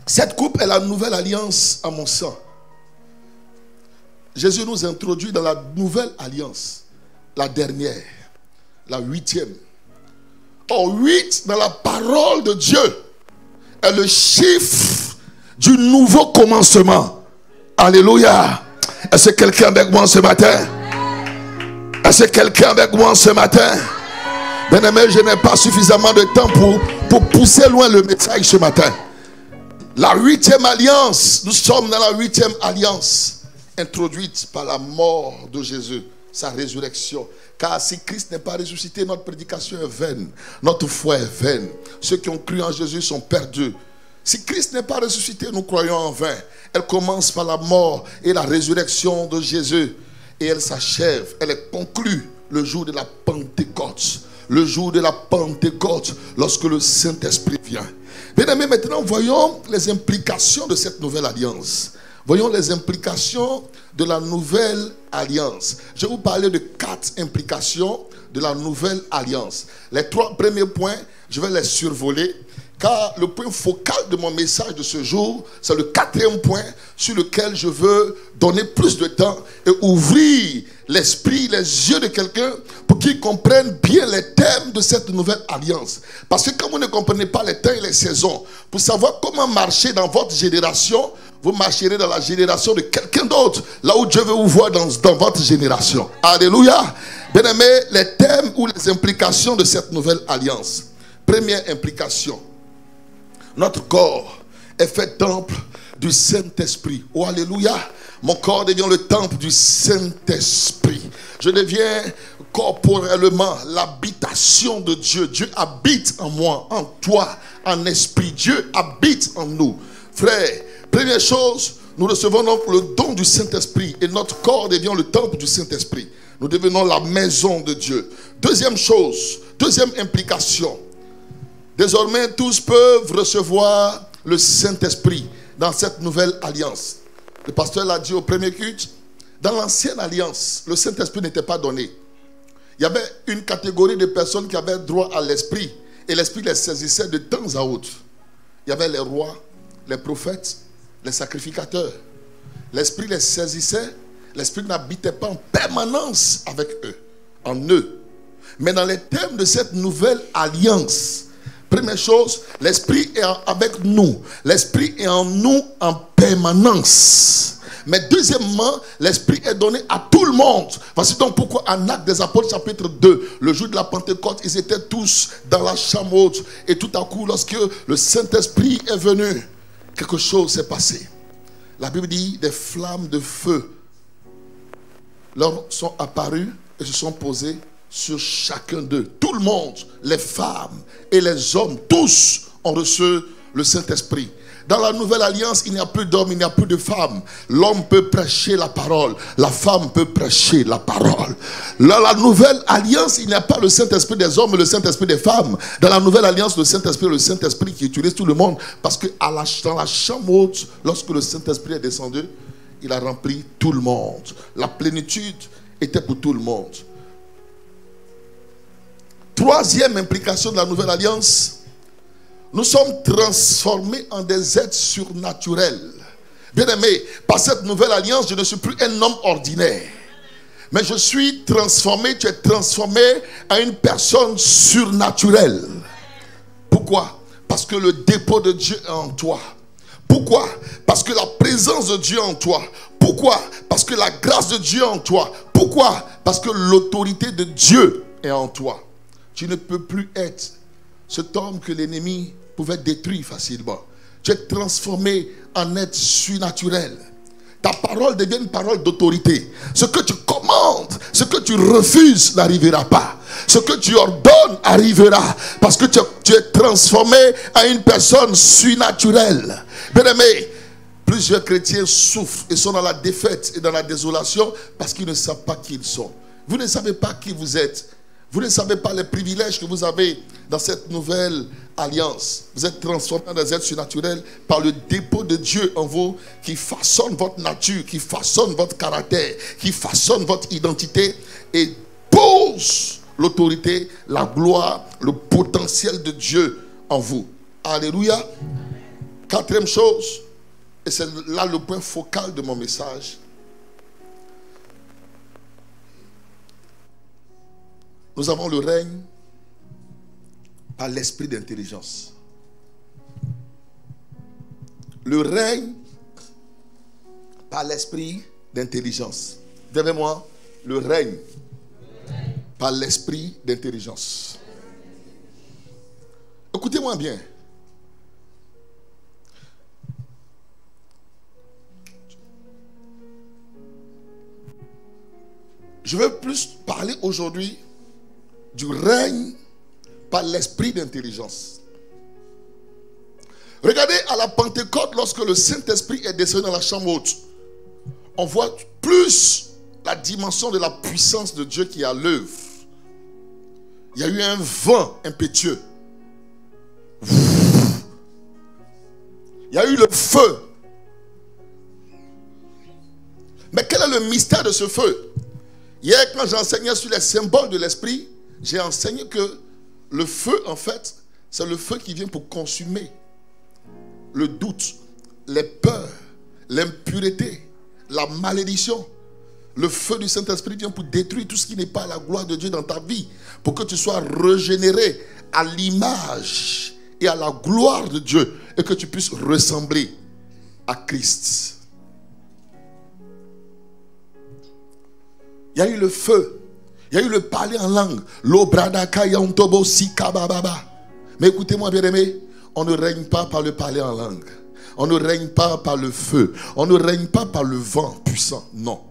Cette coupe est la nouvelle alliance à mon sang. Jésus nous introduit dans la nouvelle alliance. La dernière. La 8e. Or, 8 dans la parole de Dieu est le chiffre du nouveau commencement. Alléluia. Est-ce que quelqu'un avec moi ce matin? Est-ce que quelqu'un avec moi ce matin? Bien-aimé, je n'ai pas suffisamment de temps pour pousser loin le message ce matin. La 8e alliance, nous sommes dans la 8e alliance, introduite par la mort de Jésus, sa résurrection. Car si Christ n'est pas ressuscité, notre prédication est vaine. Notre foi est vaine. Ceux qui ont cru en Jésus sont perdus. Si Christ n'est pas ressuscité, nous croyons en vain. Elle commence par la mort et la résurrection de Jésus. Et elle s'achève, elle est conclue le jour de la Pentecôte. Le jour de la Pentecôte, lorsque le Saint-Esprit vient. Bien aimés, maintenant voyons les implications de cette nouvelle alliance. Voyons les implications de la nouvelle alliance. Je vais vous parler de 4 implications de la nouvelle alliance. Les 3 premiers points, je vais les survoler. Car le point focal de mon message de ce jour, c'est le 4e point sur lequel je veux donner plus de temps et ouvrir l'esprit, les yeux de quelqu'un pour qu'il comprenne bien les thèmes de cette nouvelle alliance. Parce que quand vous ne comprenez pas les temps et les saisons, pour savoir comment marcher dans votre génération, vous marcherez dans la génération de quelqu'un d'autre, là où Dieu veut vous voir dans votre génération. Alléluia. Bien aimé, les thèmes ou les implications de cette nouvelle alliance. Première implication. Notre corps est fait temple du Saint-Esprit. Oh, alléluia. Mon corps devient le temple du Saint-Esprit. Je deviens corporellement l'habitation de Dieu. Dieu habite en moi, en toi, en esprit. Dieu habite en nous. Frère, première chose, nous recevons donc le don du Saint-Esprit et notre corps devient le temple du Saint-Esprit. Nous devenons la maison de Dieu. Deuxième chose, deuxième implication. Désormais, tous peuvent recevoir le Saint-Esprit dans cette nouvelle alliance. Le pasteur l'a dit au premier culte. Dans l'ancienne alliance, le Saint-Esprit n'était pas donné. Il y avait une catégorie de personnes qui avaient droit à l'Esprit. Et l'Esprit les saisissait de temps à autre. Il y avait les rois, les prophètes, les sacrificateurs. L'Esprit les saisissait. L'Esprit n'habitait pas en permanence avec eux, en eux. Mais dans les thèmes de cette nouvelle alliance, première chose, l'Esprit est avec nous. L'Esprit est en nous en permanence. Mais deuxièmement, l'Esprit est donné à tout le monde. Voici donc pourquoi en Actes des Apôtres chapitre 2, le jour de la Pentecôte, ils étaient tous dans la chambre haute. Et tout à coup, lorsque le Saint-Esprit est venu, quelque chose s'est passé. La Bible dit des flammes de feu leur sont apparus et se sont posés sur chacun d'eux. Tout le monde, les femmes et les hommes, tous ont reçu le Saint-Esprit. Dans la nouvelle alliance, il n'y a plus d'hommes, il n'y a plus de femmes. L'homme peut prêcher la parole. La femme peut prêcher la parole. Dans la nouvelle alliance, il n'y a pas le Saint-Esprit des hommes et le Saint-Esprit des femmes. Dans la nouvelle alliance, le Saint-Esprit qui utilise tout le monde. Parce que dans la chambre haute, lorsque le Saint-Esprit est descendu, il a rempli tout le monde. La plénitude était pour tout le monde. Troisième implication de la nouvelle alliance, nous sommes transformés en des êtres surnaturels. Bien-aimé, par cette nouvelle alliance, je ne suis plus un homme ordinaire. Mais je suis transformé, tu es transformé en une personne surnaturelle. Pourquoi? Parce que le dépôt de Dieu est en toi. Pourquoi? Parce que la présence de Dieu est en toi. Pourquoi? Parce que la grâce de Dieu est en toi. Pourquoi? Parce que l'autorité de Dieu est en toi. Tu ne peux plus être cet homme que l'ennemi pouvait détruire facilement. Tu es transformé en être surnaturel. Ta parole devient une parole d'autorité. Ce que tu commandes, ce que tu refuses n'arrivera pas. Ce que tu ordonnes arrivera. Parce que tu es transformé en une personne surnaturelle. Bien-aimé, plusieurs chrétiens souffrent et sont dans la défaite et dans la désolation parce qu'ils ne savent pas qui ils sont. Vous ne savez pas qui vous êtes. Vous ne savez pas les privilèges que vous avez dans cette nouvelle alliance. Vous êtes transformés en des êtres surnaturels par le dépôt de Dieu en vous qui façonne votre nature, qui façonne votre caractère, qui façonne votre identité et pose l'autorité, la gloire, le potentiel de Dieu en vous. Alléluia. Quatrième chose, et c'est là le point focal de mon message. Nous avons le règne par l'esprit d'intelligence. Le règne par l'esprit d'intelligence. Derrière moi, le règne par l'esprit d'intelligence. Écoutez-moi bien. Je veux plus parler aujourd'hui du règne par l'esprit d'intelligence. Regardez à la Pentecôte, lorsque le Saint-Esprit est descendu dans la chambre haute, on voit plus la dimension de la puissance de Dieu qui est à l'œuvre. Il y a eu un vent impétueux. Il y a eu le feu. Mais quel est le mystère de ce feu? Hier, quand j'enseignais sur les symboles de l'esprit, j'ai enseigné que le feu, en fait, c'est le feu qui vient pour consumer le doute, les peurs, l'impureté, la malédiction. Le feu du Saint-Esprit vient pour détruire tout ce qui n'est pas la gloire de Dieu dans ta vie, pour que tu sois régénéré à l'image et à la gloire de Dieu et que tu puisses ressembler à Christ. Il y a eu le feu. Il y a eu le parler en langue. Mais écoutez-moi bien aimé, on ne règne pas par le parler en langue. On ne règne pas par le feu. On ne règne pas par le vent puissant. Non.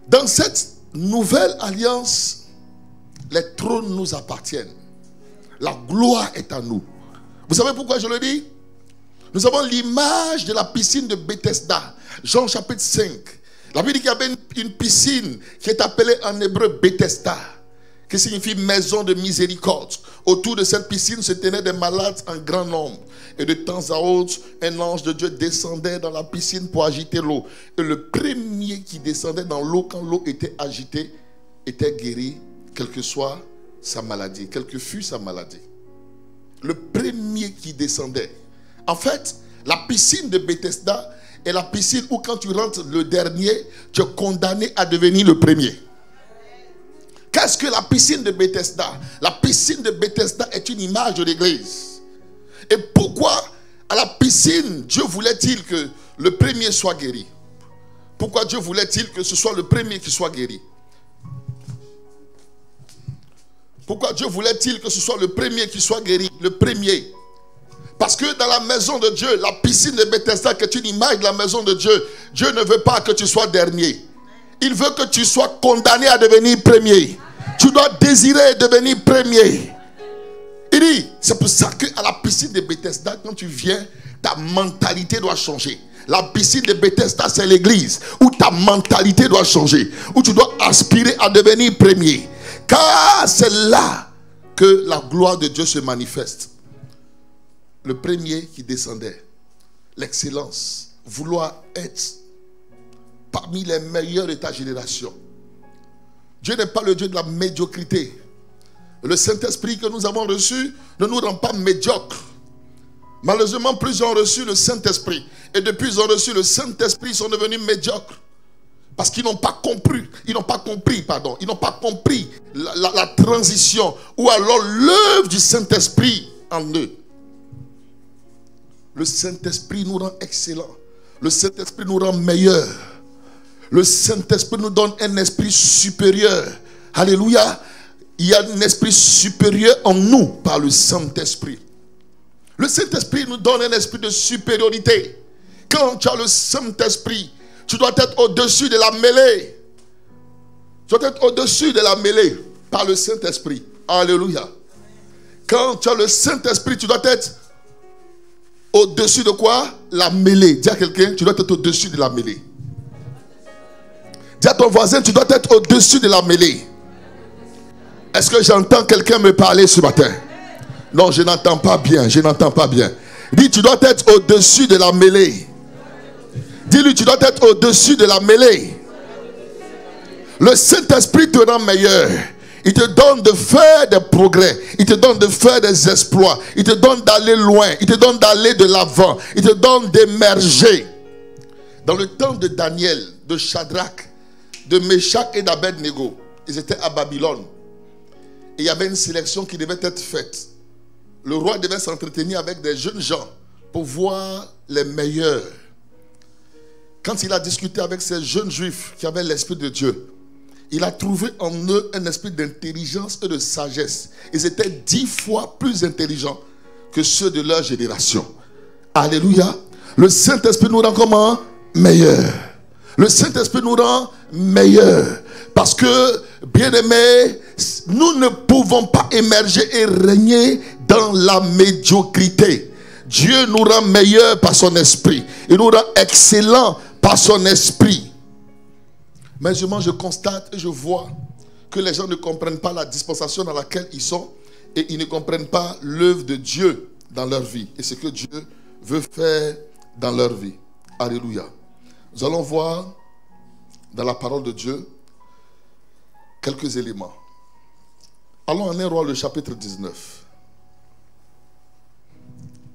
Dans cette nouvelle alliance, les trônes nous appartiennent. La gloire est à nous. Vous savez pourquoi je le dis? Nous avons l'image de la piscine de Bethesda. Jean chapitre 5. La Bible dit qu'il y avait une piscine qui est appelée en hébreu Bethesda, qui signifie maison de miséricorde. Autour de cette piscine se tenaient des malades en grand nombre. Et de temps à autre, un ange de Dieu descendait dans la piscine pour agiter l'eau. Et le premier qui descendait dans l'eau, quand l'eau était agitée, était guéri, quelle que soit sa maladie, quelle que fût sa maladie. Le premier qui descendait. En fait, la piscine de Bethesda est la piscine où quand tu rentres le dernier, tu es condamné à devenir le premier. Qu'est-ce que la piscine de Bethesda? La piscine de Bethesda est une image de l'église. Et pourquoi à la piscine, Dieu voulait-il que le premier soit guéri? Pourquoi Dieu voulait-il que ce soit le premier qui soit guéri? Pourquoi Dieu voulait-il que ce soit le premier qui soit guéri? Le premier. Parce que dans la maison de Dieu, la piscine de Bethesda, qui est une image de la maison de Dieu, Dieu ne veut pas que tu sois dernier. Il veut que tu sois condamné à devenir premier. Tu dois désirer devenir premier. Il dit, c'est pour ça qu'à la piscine de Bethesda, quand tu viens, ta mentalité doit changer. La piscine de Bethesda, c'est l'église où ta mentalité doit changer, où tu dois aspirer à devenir premier. Car c'est là que la gloire de Dieu se manifeste. Le premier qui descendait, l'excellence, vouloir être parmi les meilleurs de ta génération. Dieu n'est pas le Dieu de la médiocrité. Le Saint-Esprit que nous avons reçu ne nous rend pas médiocres. Malheureusement, plusieurs ont reçu le Saint-Esprit. Et depuis qu'ils ont reçu le Saint-Esprit, ils sont devenus médiocres. Parce qu'ils n'ont pas compris. Ils n'ont pas compris la transition. Ou alors l'œuvre du Saint-Esprit en eux. Le Saint-Esprit nous rend excellents. Le Saint-Esprit nous rend meilleurs. Le Saint-Esprit nous donne un esprit supérieur. Alléluia. Il y a un esprit supérieur en nous par le Saint-Esprit. Le Saint-Esprit nous donne un esprit de supériorité. Quand tu as le Saint-Esprit, tu dois être au-dessus de la mêlée. Tu dois être au-dessus de la mêlée par le Saint-Esprit. Alléluia. Quand tu as le Saint-Esprit, tu dois être au-dessus de quoi? La mêlée. Dis à quelqu'un, tu dois être au-dessus de la mêlée. Dis à ton voisin, tu dois être au-dessus de la mêlée. Est-ce que j'entends quelqu'un me parler ce matin? Non, je n'entends pas bien. Je n'entends pas bien. Dis, tu dois être au-dessus de la mêlée. Dis-lui, tu dois être au-dessus de la mêlée. Le Saint-Esprit te rend meilleur. Il te donne de faire des progrès. Il te donne de faire des exploits. Il te donne d'aller loin. Il te donne d'aller de l'avant. Il te donne d'émerger. Dans le temps de Daniel, de Shadrach, de Meshach et d'Abednego, ils étaient à Babylone. Et il y avait une sélection qui devait être faite. Le roi devait s'entretenir avec des jeunes gens pour voir les meilleurs. Quand il a discuté avec ces jeunes juifs qui avaient l'esprit de Dieu, il a trouvé en eux un esprit d'intelligence et de sagesse. Ils étaient 10 fois plus intelligents que ceux de leur génération. Alléluia. Le Saint-Esprit nous rend comment? Meilleurs. Le Saint-Esprit nous rend meilleurs. Parce que, bien-aimés, nous ne pouvons pas émerger et régner dans la médiocrité. Dieu nous rend meilleurs par son esprit. Il nous rend excellents par son esprit. Mais je constate et je vois que les gens ne comprennent pas la dispensation dans laquelle ils sont et ils ne comprennent pas l'œuvre de Dieu dans leur vie et ce que Dieu veut faire dans leur vie. Alléluia. Nous allons voir dans la parole de Dieu quelques éléments. Allons en 1 Roi le chapitre 19.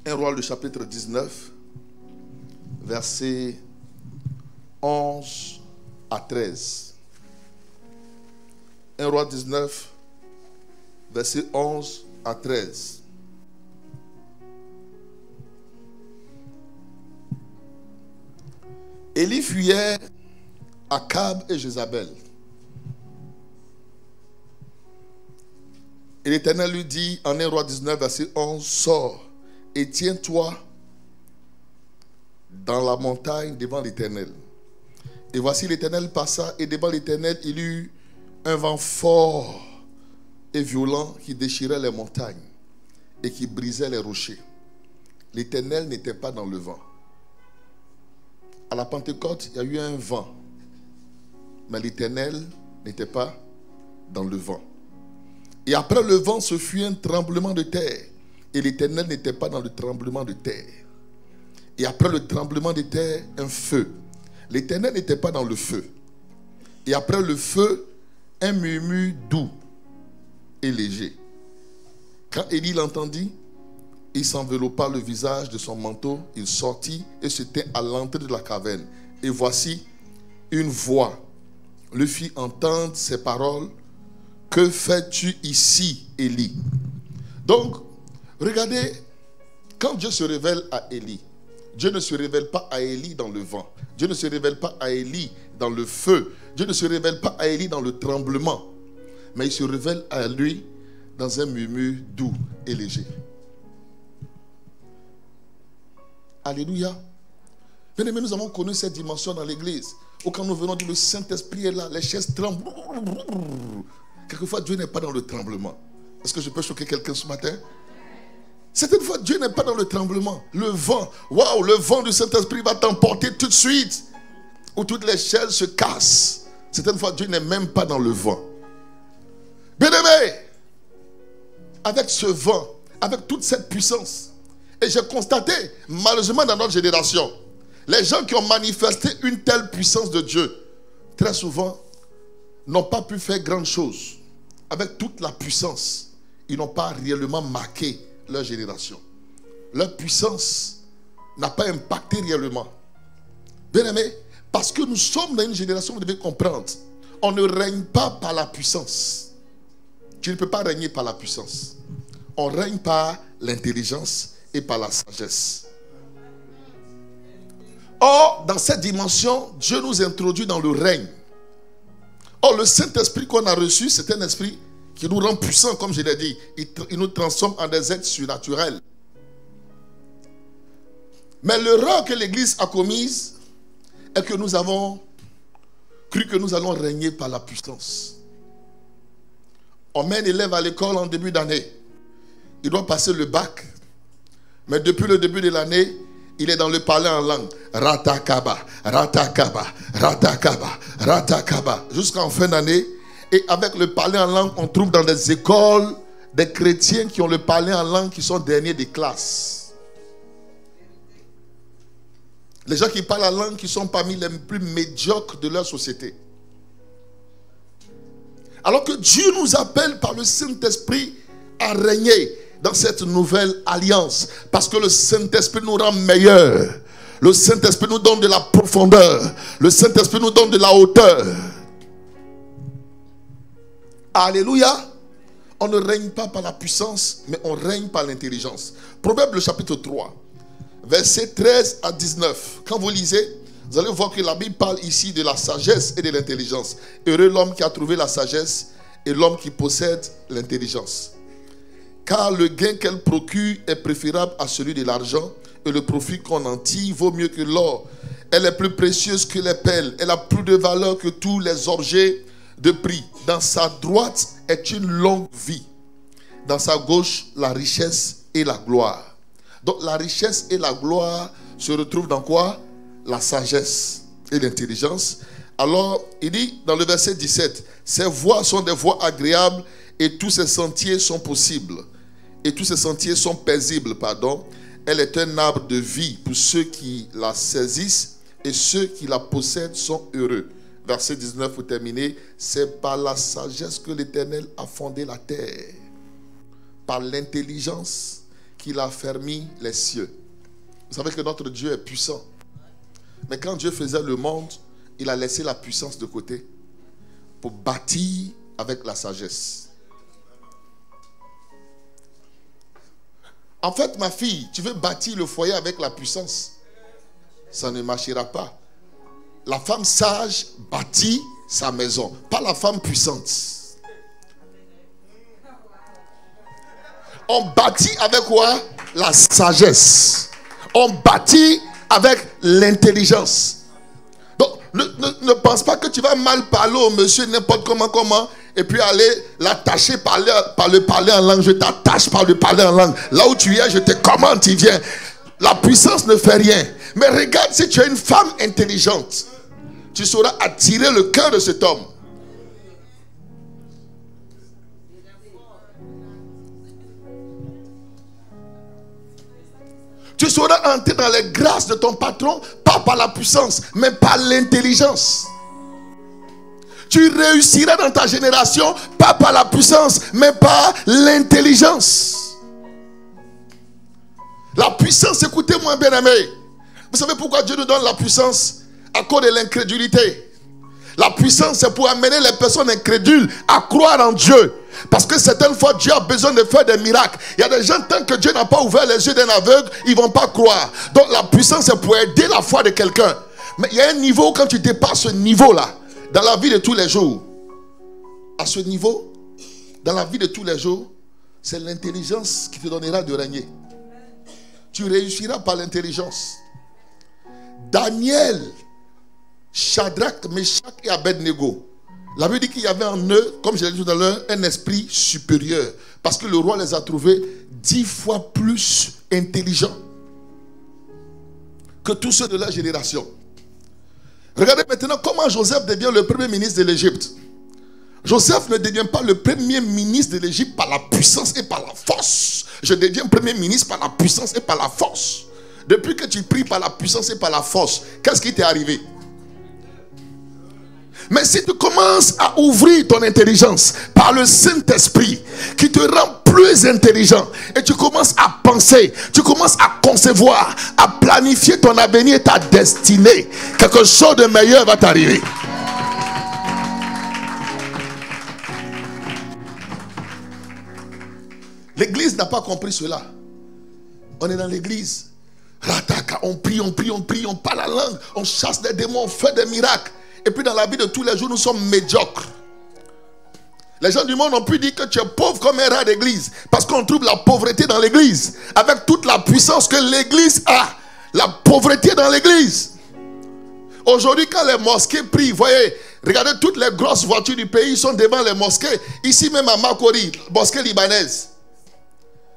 1 Roi le chapitre 19, versets 11 à 13. 1 Roi 19, versets 11 à 13. Élie fuyait Akab et Jézabel. Et l'Éternel lui dit en 1 Roi 19, verset 11, sors et tiens-toi dans la montagne devant l'Éternel. Et voici l'Éternel passa et devant l'Éternel il y eut un vent fort et violent qui déchirait les montagnes et qui brisait les rochers. L'Éternel n'était pas dans le vent. À la Pentecôte, il y a eu un vent. Mais l'Éternel n'était pas dans le vent. Et après le vent, ce fut un tremblement de terre. Et l'Éternel n'était pas dans le tremblement de terre. Et après le tremblement de terre, un feu. L'Éternel n'était pas dans le feu. Et après le feu, un murmure doux et léger. Quand Élie l'entendit, il s'enveloppa le visage de son manteau, il sortit et se tint à l'entrée de la caverne. Et voici, une voix le fit entendre ces paroles. Que fais-tu ici, Élie? Donc, regardez, quand Dieu se révèle à Élie, Dieu ne se révèle pas à Élie dans le vent. Dieu ne se révèle pas à Élie dans le feu. Dieu ne se révèle pas à Élie dans le tremblement. Mais il se révèle à lui dans un murmure doux et léger. Alléluia. Bien aimé, nous avons connu cette dimension dans l'église. Ou quand nous venons dire le Saint-Esprit est là, les chaises tremblent. Quelquefois, Dieu n'est pas dans le tremblement. Est-ce que je peux choquer quelqu'un ce matin? Certaines fois, Dieu n'est pas dans le tremblement. Le vent, waouh, le vent du Saint-Esprit va t'emporter tout de suite. Où toutes les chaises se cassent. Certaines fois, Dieu n'est même pas dans le vent. Bien-aimé, avec ce vent, avec toute cette puissance, et j'ai constaté, malheureusement dans notre génération, les gens qui ont manifesté une telle puissance de Dieu, très souvent, n'ont pas pu faire grande chose. Avec toute la puissance, ils n'ont pas réellement marqué leur génération. Leur puissance n'a pas impacté réellement. Bien-aimé, parce que nous sommes dans une génération, vous devez comprendre, on ne règne pas par la puissance. Tu ne peux pas régner par la puissance. On règne par l'intelligence et par la sagesse. Or, dans cette dimension, Dieu nous introduit dans le règne. Or, le Saint-Esprit qu'on a reçu, c'est un esprit qui nous rend puissants, comme je l'ai dit. Il nous transforme en des êtres surnaturels. Mais l'erreur que l'Église a commise est que nous avons cru que nous allons régner par la puissance. On met un élève à l'école en début d'année. Il doit passer le bac. Mais depuis le début de l'année, il est dans le parler en langue. Ratakaba, ratakaba, ratakaba, ratakaba. Jusqu'en fin d'année. Et avec le parler en langue, on trouve dans des écoles des chrétiens qui ont le parler en langue qui sont derniers des classes. Les gens qui parlent la langue qui sont parmi les plus médiocres de leur société. Alors que Dieu nous appelle par le Saint-Esprit à régner dans cette nouvelle alliance. Parce que le Saint-Esprit nous rend meilleurs. Le Saint-Esprit nous donne de la profondeur. Le Saint-Esprit nous donne de la hauteur. Alléluia. On ne règne pas par la puissance, mais on règne par l'intelligence. Proverbe le chapitre 3, versets 13 à 19. Quand vous lisez, vous allez voir que la Bible parle ici de la sagesse et de l'intelligence. Heureux l'homme qui a trouvé la sagesse et l'homme qui possède l'intelligence. Car le gain qu'elle procure est préférable à celui de l'argent, et le profit qu'on en tire vaut mieux que l'or. Elle est plus précieuse que les perles. Elle a plus de valeur que tous les objets de prix. Dans sa droite est une longue vie. Dans sa gauche, la richesse et la gloire. Donc la richesse et la gloire se retrouvent dans quoi? La sagesse et l'intelligence. Alors, il dit dans le verset 17, ses voies sont des voies agréables et tous ses sentiers sont possibles. Et tous ses sentiers sont paisibles, pardon. Elle est un arbre de vie pour ceux qui la saisissent et ceux qui la possèdent sont heureux. Verset 19 pour terminer. C'est par la sagesse que l'Éternel a fondé la terre. Par l'intelligence qu'il a fermé les cieux. Vous savez que notre Dieu est puissant. Mais quand Dieu faisait le monde, il a laissé la puissance de côté pour bâtir avec la sagesse. En fait, ma fille, tu veux bâtir le foyer avec la puissance. Ça ne marchera pas. La femme sage bâtit sa maison, pas la femme puissante. On bâtit avec quoi? La sagesse. On bâtit avec l'intelligence. Donc, ne pense pas que tu vas mal parler au monsieur n'importe comment, et puis aller l'attacher par le parler en langue. Je t'attache par le parler en langue. Là où tu es, je te commande, tu viens. La puissance ne fait rien. Mais regarde, si tu es une femme intelligente, tu sauras attirer le cœur de cet homme. Tu sauras entrer dans les grâces de ton patron, pas par la puissance, mais par l'intelligence. Tu réussiras dans ta génération, pas par la puissance, mais par l'intelligence. La puissance, écoutez-moi bien aimé. Vous savez pourquoi Dieu nous donne la puissance? À cause de l'incrédulité. La puissance, c'est pour amener les personnes incrédules à croire en Dieu. Parce que certaines fois, Dieu a besoin de faire des miracles. Il y a des gens, tant que Dieu n'a pas ouvert les yeux d'un aveugle, ils ne vont pas croire. Donc la puissance, c'est pour aider la foi de quelqu'un. Mais il y a un niveau, quand tu dépasses ce niveau-là, dans la vie de tous les jours, à ce niveau, dans la vie de tous les jours, c'est l'intelligence qui te donnera de régner. Tu réussiras par l'intelligence. Daniel, Shadrach, Meshach et Abednego. La Bible dit qu'il y avait en eux, comme je l'ai dit tout à l'heure, un esprit supérieur. Parce que le roi les a trouvés 10 fois plus intelligents que tous ceux de la génération. Regardez maintenant comment Joseph devient le premier ministre de l'Égypte. Joseph ne devient pas le premier ministre de l'Égypte par la puissance et par la force. Je deviens premier ministre par la puissance et par la force. Depuis que tu pries par la puissance et par la force, qu'est-ce qui t'est arrivé? Mais si tu commences à ouvrir ton intelligence par le Saint-Esprit qui te rend plus intelligent et tu commences à penser, tu commences à concevoir, à planifier ton avenir et ta destinée, quelque chose de meilleur va t'arriver. L'église n'a pas compris cela. On est dans l'église. On prie, on prie, on prie, on parle la langue, on chasse des démons, on fait des miracles. Et puis dans la vie de tous les jours, nous sommes médiocres. Les gens du monde ont pu dire que tu es pauvre comme un rat d'église. Parce qu'on trouve la pauvreté dans l'église. Avec toute la puissance que l'église a. La pauvreté dans l'église. Aujourd'hui, quand les mosquées prient, voyez, regardez toutes les grosses voitures du pays sont devant les mosquées. Ici même à Makori, mosquée libanaise.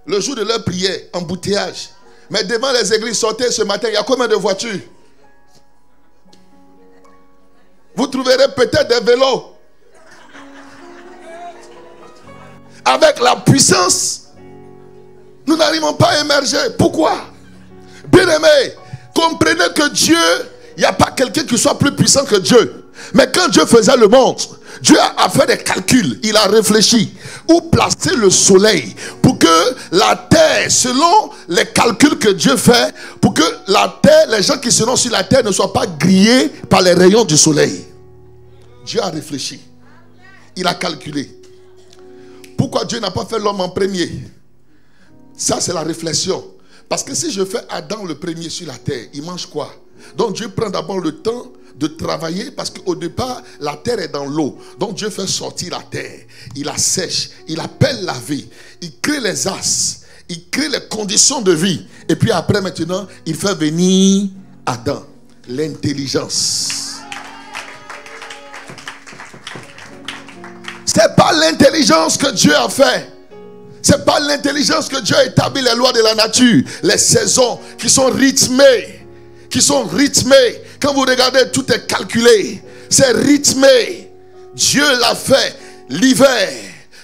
Le jour de leur prière, embouteillage. Mais devant les églises, sortez ce matin, il y a combien de voitures? Vous trouverez peut-être des vélos. Avec la puissance, nous n'arrivons pas à émerger. Pourquoi? Bien-aimés, comprenez que Dieu, il n'y a pas quelqu'un qui soit plus puissant que Dieu. Mais quand Dieu faisait le monde, Dieu a fait des calculs. Il a réfléchi. Où placer le soleil pour que la terre, selon les calculs que Dieu fait, pour que la terre, les gens qui seront sur la terre ne soient pas grillés par les rayons du soleil. Dieu a réfléchi. Il a calculé. Pourquoi Dieu n'a pas fait l'homme en premier? Ça, c'est la réflexion. Parce que si je fais Adam le premier sur la terre, il mange quoi? Donc Dieu prend d'abord le temps de travailler parce qu'au départ, la terre est dans l'eau. Donc Dieu fait sortir la terre. Il la sèche. Il appelle la vie. Il crée les astres. Il crée les conditions de vie. Et puis après, maintenant, il fait venir Adam. L'intelligence. C'est pas l'intelligence que Dieu a fait. C'est pas l'intelligence que Dieu a établi les lois de la nature. Les saisons qui sont rythmées. Qui sont rythmées. Quand vous regardez, tout est calculé. C'est rythmé. Dieu l'a fait. L'hiver,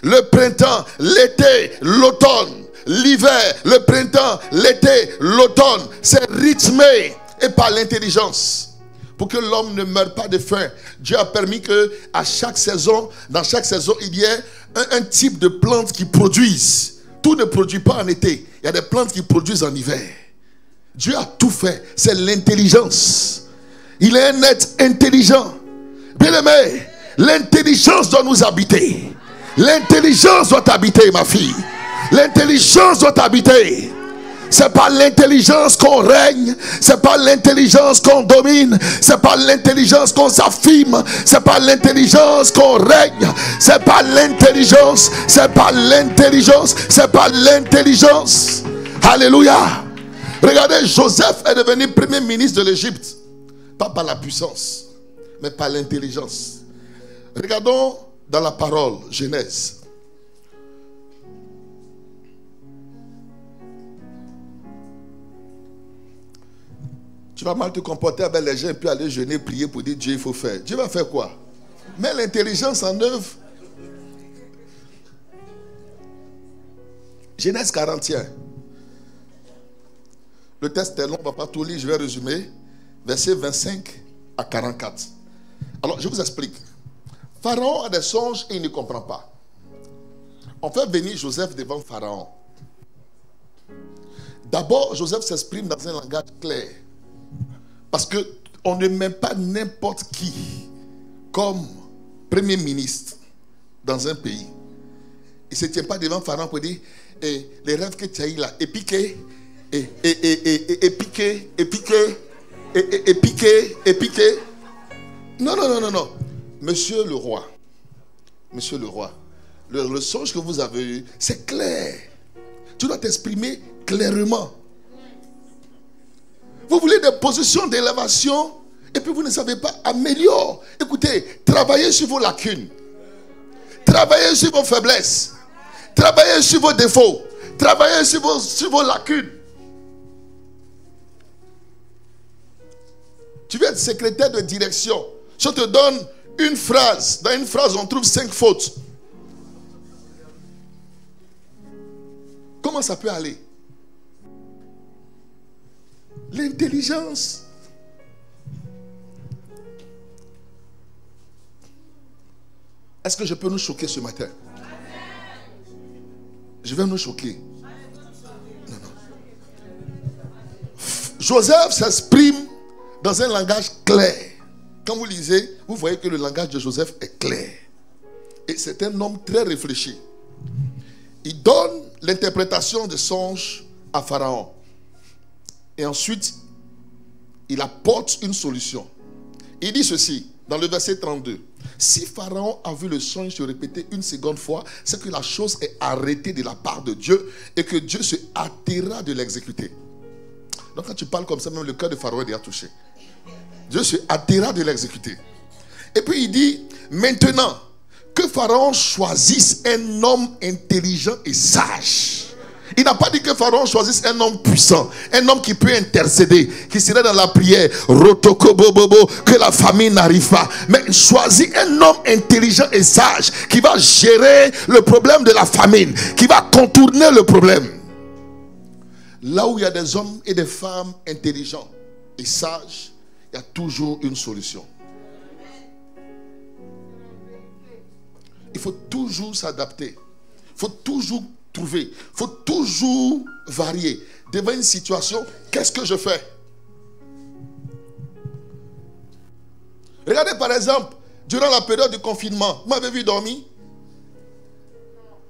le printemps, l'été, l'automne. L'hiver, le printemps, l'été, l'automne. C'est rythmé. Et par l'intelligence. Pour que l'homme ne meure pas de faim. Dieu a permis que à chaque saison, dans chaque saison, il y ait un type de plantes qui produisent. Tout ne produit pas en été. Il y a des plantes qui produisent en hiver. Dieu a tout fait. C'est l'intelligence. Il est un être intelligent. Bien-aimé, l'intelligence doit nous habiter. L'intelligence doit habiter, ma fille. L'intelligence doit habiter. C'est pas l'intelligence qu'on règne. C'est pas l'intelligence qu'on domine. C'est pas l'intelligence qu'on s'affirme. C'est pas l'intelligence qu'on règne. C'est pas l'intelligence. C'est pas l'intelligence. C'est pas l'intelligence. Alléluia. Regardez, Joseph est devenu premier ministre de l'Égypte. Pas par la puissance, mais par l'intelligence. Regardons dans la parole, Genèse. Tu vas mal te comporter avec les gens et puis aller jeûner, prier pour dire Dieu, il faut faire. Dieu va faire quoi? Mets l'intelligence en œuvre. Genèse 41. Le texte est long, on ne va pas tout lire, je vais résumer. Versets 25 à 44. Alors, je vous explique. Pharaon a des songes et il ne comprend pas. On fait venir Joseph devant Pharaon. D'abord, Joseph s'exprime dans un langage clair. Parce qu'on ne met pas n'importe qui comme premier ministre dans un pays. Il ne se tient pas devant Pharaon pour dire les rêves que tu as eu là, et piqué, et piqué. Non. Monsieur le roi, le songe que vous avez eu, c'est clair. Tu dois t'exprimer clairement. Vous voulez des positions d'élévation et puis vous ne savez pas améliorer. Écoutez, travaillez sur vos lacunes. Travaillez sur vos faiblesses. Travaillez sur vos défauts. Travaillez sur vos lacunes. Tu veux être secrétaire de direction. Je te donne une phrase. Dans une phrase, on trouve 5 fautes. Comment ça peut aller? L'intelligence. Est-ce que je peux nous choquer ce matin? Je vais nous choquer. Non. Joseph s'exprime dans un langage clair. Quand vous lisez, vous voyez que le langage de Joseph est clair. Et c'est un homme très réfléchi. Il donne l'interprétation des songes à Pharaon. Et ensuite, il apporte une solution. Il dit ceci, dans le verset 32. Si Pharaon a vu le songe se répéter une seconde fois, c'est que la chose est arrêtée de la part de Dieu et que Dieu se hâtera de l'exécuter. Donc quand tu parles comme ça, même le cœur de Pharaon est déjà touché. Dieu se hâtera de l'exécuter. Et puis il dit, maintenant que Pharaon choisisse un homme intelligent et sage. Il n'a pas dit que Pharaon choisisse un homme puissant, un homme qui peut intercéder, qui serait dans la prière, que la famine n'arrive pas. Mais choisit un homme intelligent et sage qui va gérer le problème de la famine, qui va contourner le problème. Là où il y a des hommes et des femmes intelligents et sages, il y a toujours une solution. Il faut toujours s'adapter. Il faut toujours trouver. Il faut toujours varier. Devant une situation, qu'est-ce que je fais? Regardez par exemple, durant la période du confinement, vous m'avez vu dormir?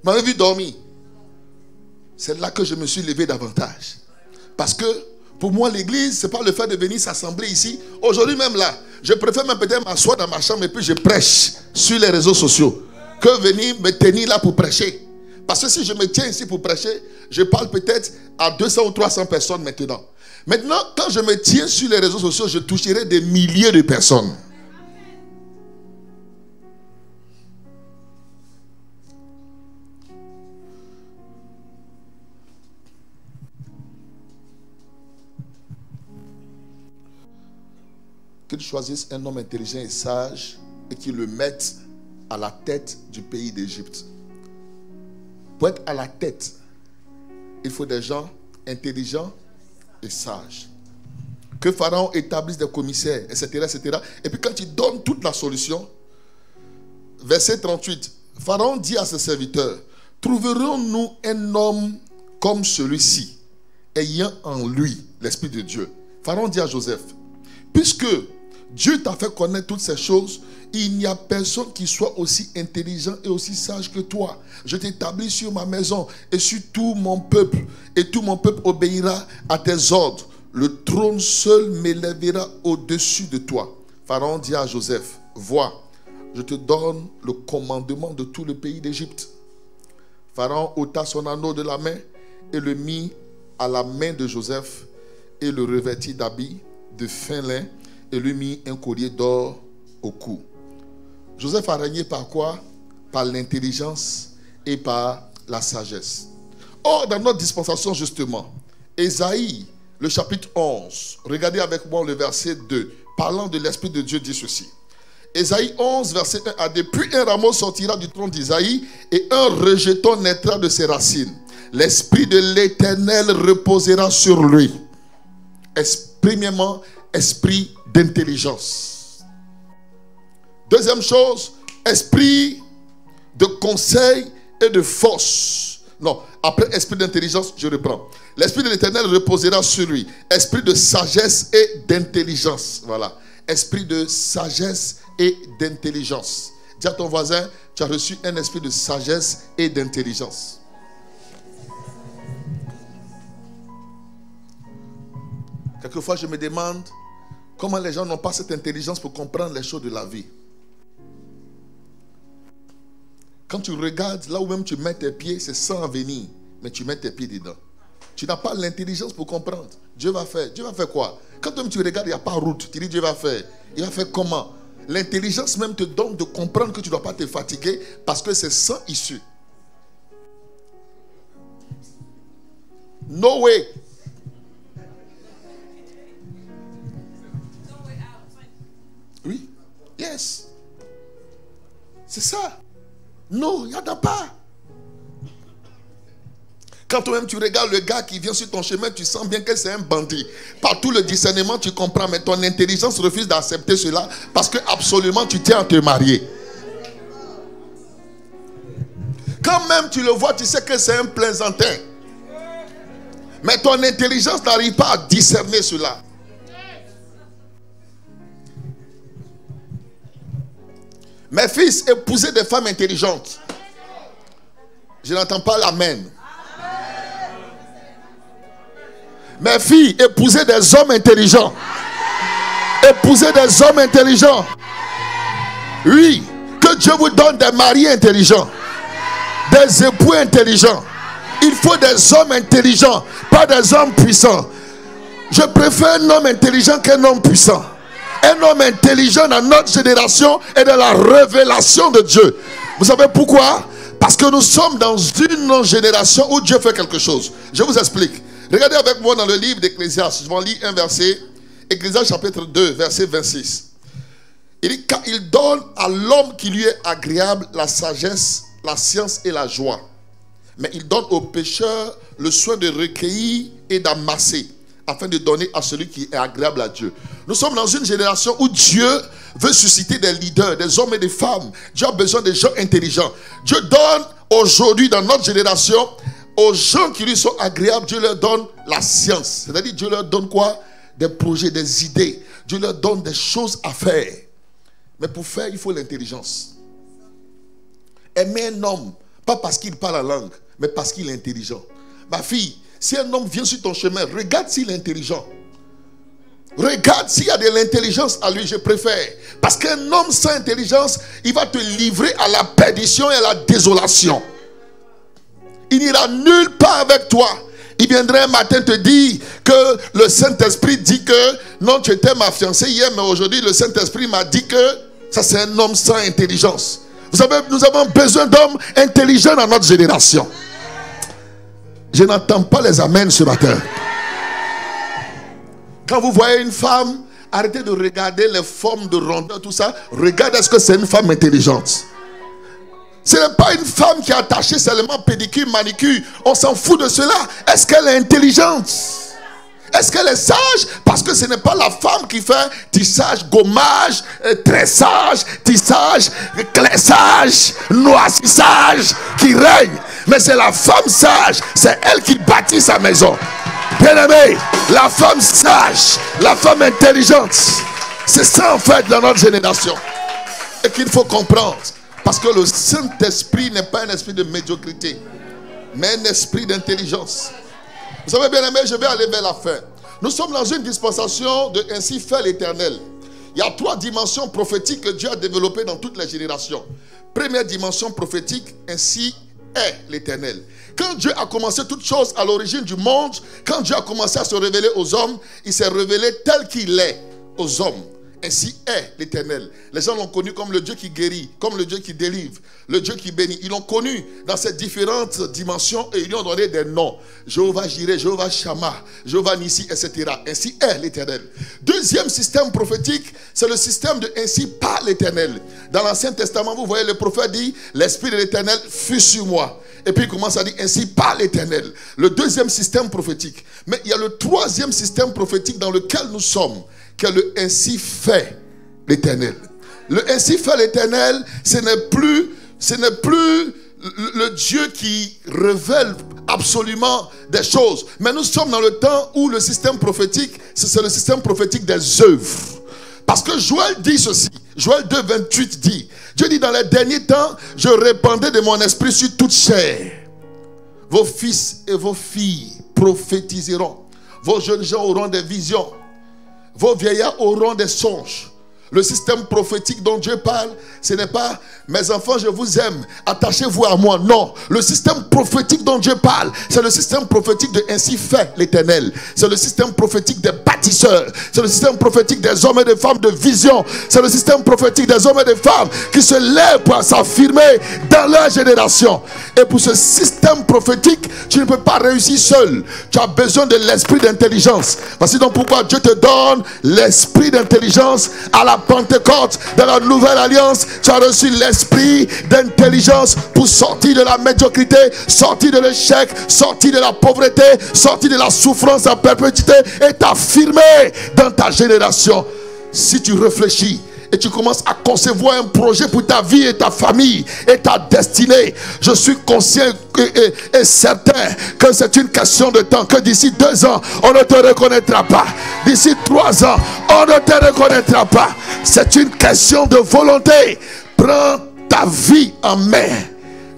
Vous m'avez vu dormir? C'est là que je me suis levé davantage. Parce que pour moi, l'église, ce n'est pas le fait de venir s'assembler ici. Aujourd'hui même là, je préfère même peut-être m'asseoir dans ma chambre et puis je prêche sur les réseaux sociaux que venir me tenir là pour prêcher. Parce que si je me tiens ici pour prêcher, je parle peut-être à 200 ou 300 personnes maintenant. Maintenant, quand je me tiens sur les réseaux sociaux, je toucherai des milliers de personnes. Qu'ils choisissent un homme intelligent et sage et qu'ils le mettent à la tête du pays d'Égypte. Pour être à la tête, il faut des gens intelligents et sages. Que Pharaon établisse des commissaires, etc., etc. Et puis quand il donne toute la solution, verset 38, Pharaon dit à ses serviteurs, trouverons-nous un homme comme celui-ci, ayant en lui l'Esprit de Dieu? Pharaon dit à Joseph, puisque Dieu t'a fait connaître toutes ces choses, il n'y a personne qui soit aussi intelligent et aussi sage que toi. Je t'établis sur ma maison et sur tout mon peuple. Et tout mon peuple obéira à tes ordres. Le trône seul m'élèvera au-dessus de toi. Pharaon dit à Joseph, vois, je te donne le commandement de tout le pays d'Égypte. Pharaon ôta son anneau de la main et le mit à la main de Joseph et le revêtit d'habits de fin lin et lui mit un collier d'or au cou. Joseph a régné par quoi? Par l'intelligence et par la sagesse. Or, dans notre dispensation justement, Ésaïe, le chapitre 11, regardez avec moi le verset 2, parlant de l'Esprit de Dieu, dit ceci. Ésaïe 11, verset 1 à 2. Puis un rameau sortira du tronc d'Isaïe et un rejeton naîtra de ses racines. L'Esprit de l'Éternel reposera sur lui. Premièrement, esprit d'intelligence. Deuxième chose, esprit de conseil et de force. Non, après esprit d'intelligence, je reprends. L'Esprit de l'Éternel reposera sur lui. Esprit de sagesse et d'intelligence. Voilà. Esprit de sagesse et d'intelligence. Dis à ton voisin, tu as reçu un esprit de sagesse et d'intelligence. Quelquefois, je me demande comment les gens n'ont pas cette intelligence pour comprendre les choses de la vie. Quand tu regardes, là où même tu mets tes pieds, c'est sans avenir, mais tu mets tes pieds dedans. Tu n'as pas l'intelligence pour comprendre. Dieu va faire. Dieu va faire quoi? Quand toi tu regardes, il n'y a pas de route. Tu dis Dieu va faire. Il va faire comment? L'intelligence même te donne de comprendre que tu ne dois pas te fatiguer parce que c'est sans issue. No way. Oui. Yes. C'est ça. Non, il n'y en a pas. Quand toi-même tu regardes le gars qui vient sur ton chemin, tu sens bien que c'est un bandit. Par tout le discernement, tu comprends, mais ton intelligence refuse d'accepter cela parce que absolument tu tiens à te marier. Quand même tu le vois, tu sais que c'est un plaisantin. Mais ton intelligence n'arrive pas à discerner cela. Mes fils, épousez des femmes intelligentes. Je n'entends pas l'amen. Mes filles, épousez des hommes intelligents. Épousez des hommes intelligents. Oui, que Dieu vous donne des maris intelligents, des époux intelligents. Il faut des hommes intelligents, pas des hommes puissants. Je préfère un homme intelligent qu'un homme puissant. Un homme intelligent dans notre génération est de la révélation de Dieu. Vous savez pourquoi? Parce que nous sommes dans une génération où Dieu fait quelque chose. Je vous explique. Regardez avec moi dans le livre d'Ecclésiaste. Je vais en lire un verset. Ecclésiaste chapitre 2, verset 26. Il dit, car il donne à l'homme qui lui est agréable la sagesse, la science et la joie. Mais il donne au pécheur le soin de recueillir et d'amasser, afin de donner à celui qui est agréable à Dieu. Nous sommes dans une génération où Dieu veut susciter des leaders, des hommes et des femmes. Dieu a besoin de gens intelligents. Dieu donne aujourd'hui dans notre génération, aux gens qui lui sont agréables, Dieu leur donne la science. C'est-à-dire Dieu leur donne quoi? Des projets, des idées. Dieu leur donne des choses à faire. Mais pour faire, il faut l'intelligence. Aimer un homme, pas parce qu'il parle la langue, mais parce qu'il est intelligent. Ma fille, si un homme vient sur ton chemin, regarde s'il est intelligent. Regarde s'il y a de l'intelligence à lui, je préfère. Parce qu'un homme sans intelligence, il va te livrer à la perdition et à la désolation. Il n'ira nulle part avec toi. Il viendrait un matin te dire que le Saint-Esprit dit que non, tu étais ma fiancée hier, mais aujourd'hui le Saint-Esprit m'a dit que ça c'est un homme sans intelligence. Vous savez, nous avons besoin d'hommes intelligents dans notre génération. Je n'entends pas les amens ce matin. Quand vous voyez une femme, arrêtez de regarder les formes de rondeur, tout ça. Regardez est-ce que c'est une femme intelligente. Ce n'est pas une femme qui est attachée seulement pédicure, manicure. On s'en fout de cela. Est-ce qu'elle est intelligente? Est-ce qu'elle est sage? Parce que ce n'est pas la femme qui fait tissage, gommage, tressage, tissage, claissage, noisissage qui règne. Mais c'est la femme sage. C'est elle qui bâtit sa maison. Bien-aimé, la femme sage, la femme intelligente. C'est ça en fait dans notre génération. Et qu'il faut comprendre. Parce que le Saint-Esprit n'est pas un esprit de médiocrité, mais un esprit d'intelligence. Vous savez bien aimé, je vais aller vers la fin. Nous sommes dans une dispensation de ainsi fait l'Éternel. Il y a 3 dimensions prophétiques que Dieu a développées dans toutes les générations. Première dimension prophétique, ainsi est l'Éternel. Quand Dieu a commencé toutes choses à l'origine du monde, quand Dieu a commencé à se révéler aux hommes, il s'est révélé tel qu'il est aux hommes. Ainsi est l'Éternel. Les gens l'ont connu comme le Dieu qui guérit, comme le Dieu qui délivre, le Dieu qui bénit. Ils l'ont connu dans ces différentes dimensions et ils lui ont donné des noms. Jéhovah Jireh, Jéhovah Shammah, Jéhovah Nissi, etc. Ainsi est l'Éternel. Deuxième système prophétique, c'est le système de ainsi par l'Éternel. Dans l'Ancien Testament, vous voyez, le prophète dit, l'Esprit de l'Éternel fut sur moi. Et puis il commence à dire ainsi par l'Éternel. Le deuxième système prophétique. Mais il y a le troisième système prophétique dans lequel nous sommes, que le ainsi fait l'Éternel. Le ainsi fait l'Éternel, ce n'est plus le Dieu qui révèle absolument des choses. Mais nous sommes dans le temps où le système prophétique, c'est le système prophétique des œuvres. Parce que Joël dit ceci. Joël 2, 28 dit, Dieu dit dans les derniers temps, je répandrai de mon esprit sur toute chair. Vos fils et vos filles prophétiseront. Vos jeunes gens auront des visions. Vos vieillards auront des songes. Le système prophétique dont Dieu parle, ce n'est pas « Mes enfants, je vous aime, attachez-vous à moi ». Non, le système prophétique dont Dieu parle, c'est le système prophétique de « Ainsi fait l'Éternel ». C'est le système prophétique des bâtisseurs. C'est le système prophétique des hommes et des femmes de vision. C'est le système prophétique des hommes et des femmes qui se lèvent pour s'affirmer dans leur génération. Et pour ce système prophétique, tu ne peux pas réussir seul. Tu as besoin de l'esprit d'intelligence. Voici donc pourquoi Dieu te donne l'esprit d'intelligence à la Pentecôte. Dans la nouvelle alliance, tu as reçu l'esprit d'intelligence pour sortir de la médiocrité, sortir de l'échec, sortir de la pauvreté, sortir de la souffrance à perpétuité et t'affirmer dans ta génération. Si tu réfléchis et tu commences à concevoir un projet pour ta vie et ta famille et ta destinée, je suis conscient et certain que c'est une question de temps, que d'ici 2 ans on ne te reconnaîtra pas, d'ici 3 ans on ne te reconnaîtra pas. C'est une question de volonté. Prends ta vie en main,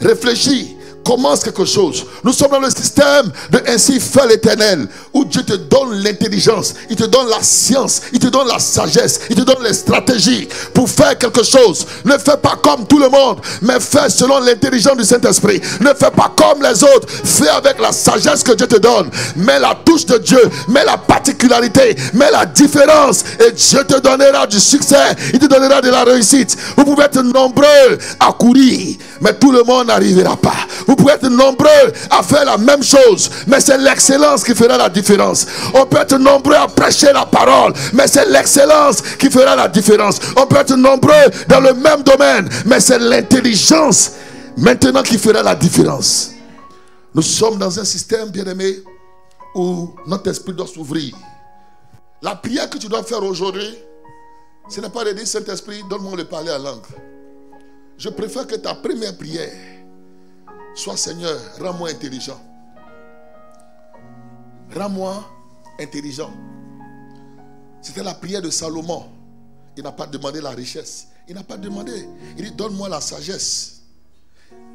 réfléchis, commence quelque chose. Nous sommes dans le système de Ainsi fait l'Éternel, où Dieu te donne l'intelligence, il te donne la science, il te donne la sagesse, il te donne les stratégies pour faire quelque chose. Ne fais pas comme tout le monde, mais fais selon l'intelligence du Saint-Esprit. Ne fais pas comme les autres, fais avec la sagesse que Dieu te donne. Mets la touche de Dieu, mets la particularité, mets la différence, et Dieu te donnera du succès, il te donnera de la réussite. Vous pouvez être nombreux à courir, mais tout le monde n'arrivera pas. Vous pouvez être nombreux à faire la même chose, mais c'est l'excellence qui fera la différence. On peut être nombreux à prêcher la parole, mais c'est l'excellence qui fera la différence. On peut être nombreux dans le même domaine, mais c'est l'intelligence maintenant qui fera la différence. Nous sommes dans un système, bien-aimé, où notre esprit doit s'ouvrir. La prière que tu dois faire aujourd'hui, ce n'est pas de dire Saint-Esprit, donne-moi le parler en langue. Je préfère que ta première prière soit Seigneur, rends-moi intelligent. Rends-moi intelligent. C'était la prière de Salomon. Il n'a pas demandé la richesse. Il n'a pas demandé. Il dit donne-moi la sagesse.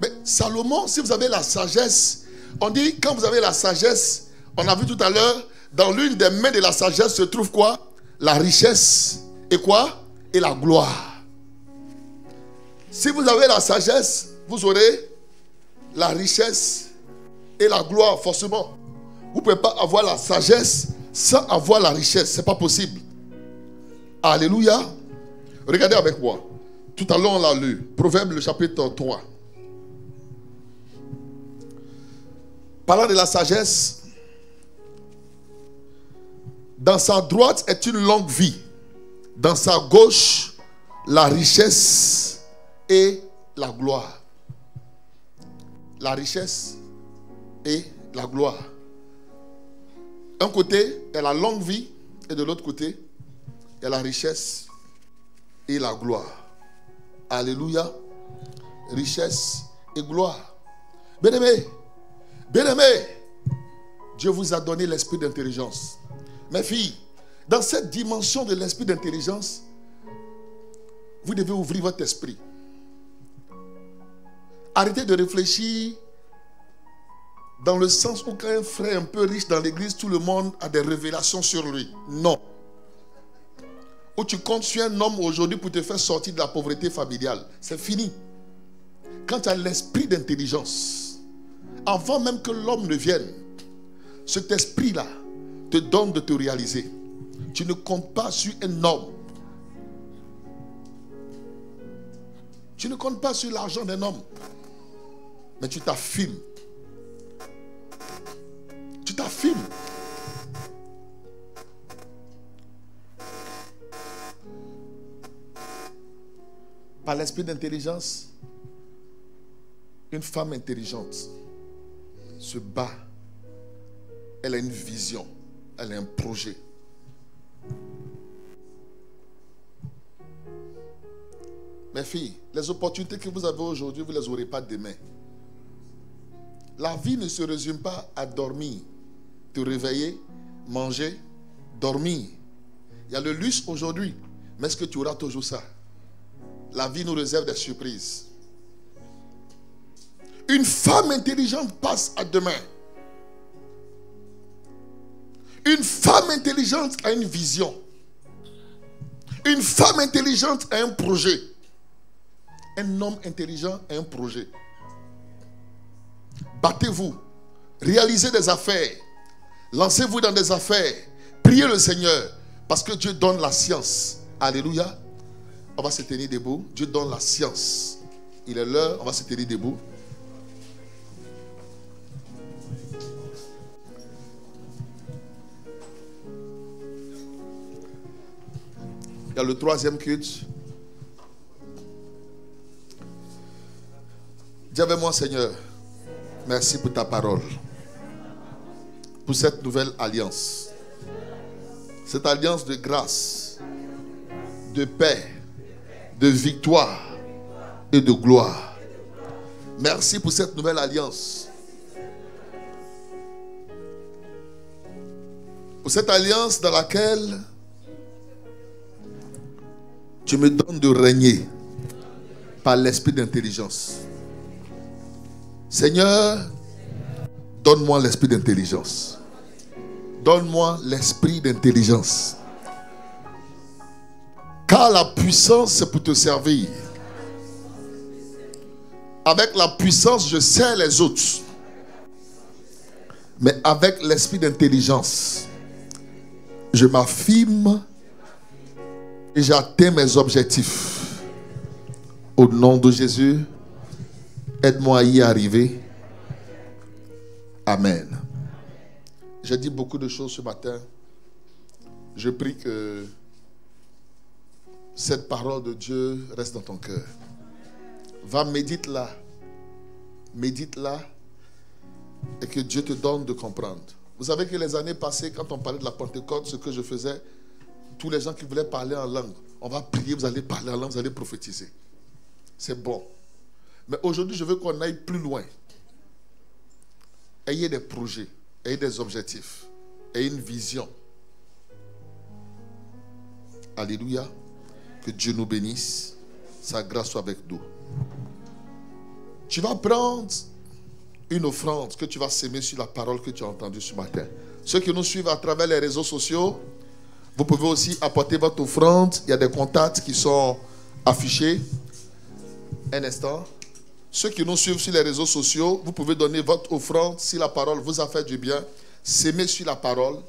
Mais Salomon, si vous avez la sagesse, on dit quand vous avez la sagesse, on a vu tout à l'heure, dans l'une des mains de la sagesse se trouve quoi? La richesse et quoi? Et la gloire. Si vous avez la sagesse, vous aurez la richesse et la gloire forcément. Vous ne pouvez pas avoir la sagesse sans avoir la richesse. Ce n'est pas possible. Alléluia. Regardez avec moi. Tout à l'heure on l'a lu. Proverbe le chapitre 3. Parlant de la sagesse, dans sa droite est une longue vie. Dans sa gauche, la richesse et la gloire. La richesse et la gloire. Un côté est la longue vie et de l'autre côté est la richesse et la gloire. Alléluia. Richesse et gloire. Bien-aimé, Dieu vous a donné l'esprit d'intelligence. Mes filles, dans cette dimension de l'esprit d'intelligence, vous devez ouvrir votre esprit. Arrêtez de réfléchir dans le sens où quand un frère un peu riche dans l'église, tout le monde a des révélations sur lui. Non. Où tu comptes sur un homme aujourd'hui pour te faire sortir de la pauvreté familiale. C'est fini. Quand tu as l'esprit d'intelligence, avant même que l'homme ne vienne, cet esprit-là te donne de te réaliser. Tu ne comptes pas sur un homme. Tu ne comptes pas sur l'argent d'un homme. Mais tu t'affirmes. Tu t'affirmes. Par l'esprit d'intelligence, une femme intelligente se bat. Elle a une vision. Elle a un projet. Mes filles, les opportunités que vous avez aujourd'hui, vous ne les aurez pas demain. La vie ne se résume pas à dormir, te réveiller, manger, dormir. Il y a le luxe aujourd'hui, mais est-ce que tu auras toujours ça? La vie nous réserve des surprises. Une femme intelligente passe à demain. Une femme intelligente a une vision. Une femme intelligente a un projet. Un homme intelligent a un projet. Battez-vous. Réalisez des affaires. Lancez-vous dans des affaires. Priez le Seigneur. Parce que Dieu donne la science. Alléluia. On va se tenir debout. Dieu donne la science. Il est l'heure. On va se tenir debout. Il y a le troisième culte. Dis avec moi, Seigneur, merci pour ta parole. Pour cette nouvelle alliance. Cette alliance de grâce, de paix, de victoire et de gloire. Merci pour cette nouvelle alliance. Pour cette alliance dans laquelle tu me donnes de régner par l'esprit d'intelligence. Seigneur, donne-moi l'esprit d'intelligence. Donne-moi l'esprit d'intelligence. Car la puissance, c'est pour te servir. Avec la puissance, je sers les autres. Mais avec l'esprit d'intelligence, je m'affirme et j'atteins mes objectifs. Au nom de Jésus, aide-moi à y arriver. Amen. J'ai dit beaucoup de choses ce matin. Je prie que cette parole de Dieu reste dans ton cœur. Va, médite-la. Médite-la et que Dieu te donne de comprendre. Vous savez que les années passées, quand on parlait de la Pentecôte, ce que je faisais, tous les gens qui voulaient parler en langue, on va prier, vous allez parler en langue, vous allez prophétiser. C'est bon. Mais aujourd'hui, je veux qu'on aille plus loin. Ayez des projets, ayez des objectifs, ayez une vision. Alléluia. Que Dieu nous bénisse. Sa grâce soit avec nous. Tu vas prendre une offrande que tu vas s'aimer sur la parole que tu as entendue ce matin. Ceux qui nous suivent à travers les réseaux sociaux, vous pouvez aussi apporter votre offrande. Il y a des contacts qui sont affichés. Un instant. Ceux qui nous suivent sur les réseaux sociaux, vous pouvez donner votre offrande si la parole vous a fait du bien. S'aimer sur la parole.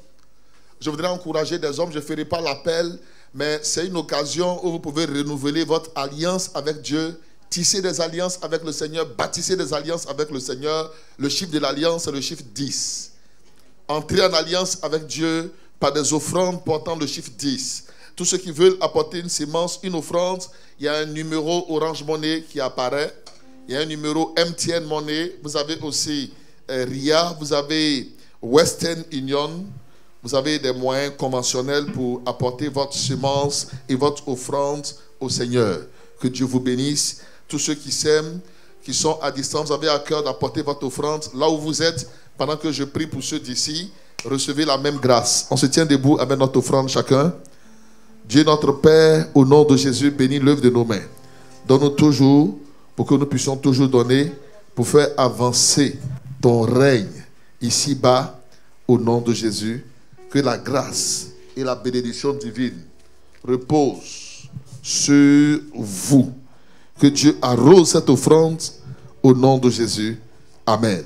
Je voudrais encourager des hommes, je ne ferai pas l'appel, mais c'est une occasion où vous pouvez renouveler votre alliance avec Dieu, tisser des alliances avec le Seigneur, bâtissez des alliances avec le Seigneur. Le chiffre de l'alliance, c'est le chiffre 10. Entrez en alliance avec Dieu par des offrandes portant le chiffre 10. Tous ceux qui veulent apporter une sémence, une offrande, il y a un numéro Orange Money qui apparaît. Il y a un numéro MTN Money. Vous avez aussi RIA, vous avez Western Union. Vous avez des moyens conventionnels pour apporter votre semence et votre offrande au Seigneur. Que Dieu vous bénisse. Tous ceux qui s'aiment, qui sont à distance, vous avez à cœur d'apporter votre offrande là où vous êtes. Pendant que je prie pour ceux d'ici, recevez la même grâce. On se tient debout avec notre offrande chacun. Dieu notre Père, au nom de Jésus, bénis l'œuvre de nos mains. Donne-nous toujours, pour que nous puissions toujours donner, pour faire avancer ton règne ici-bas, au nom de Jésus. Que la grâce et la bénédiction divine reposent sur vous. Que Dieu arrose cette offrande au nom de Jésus. Amen.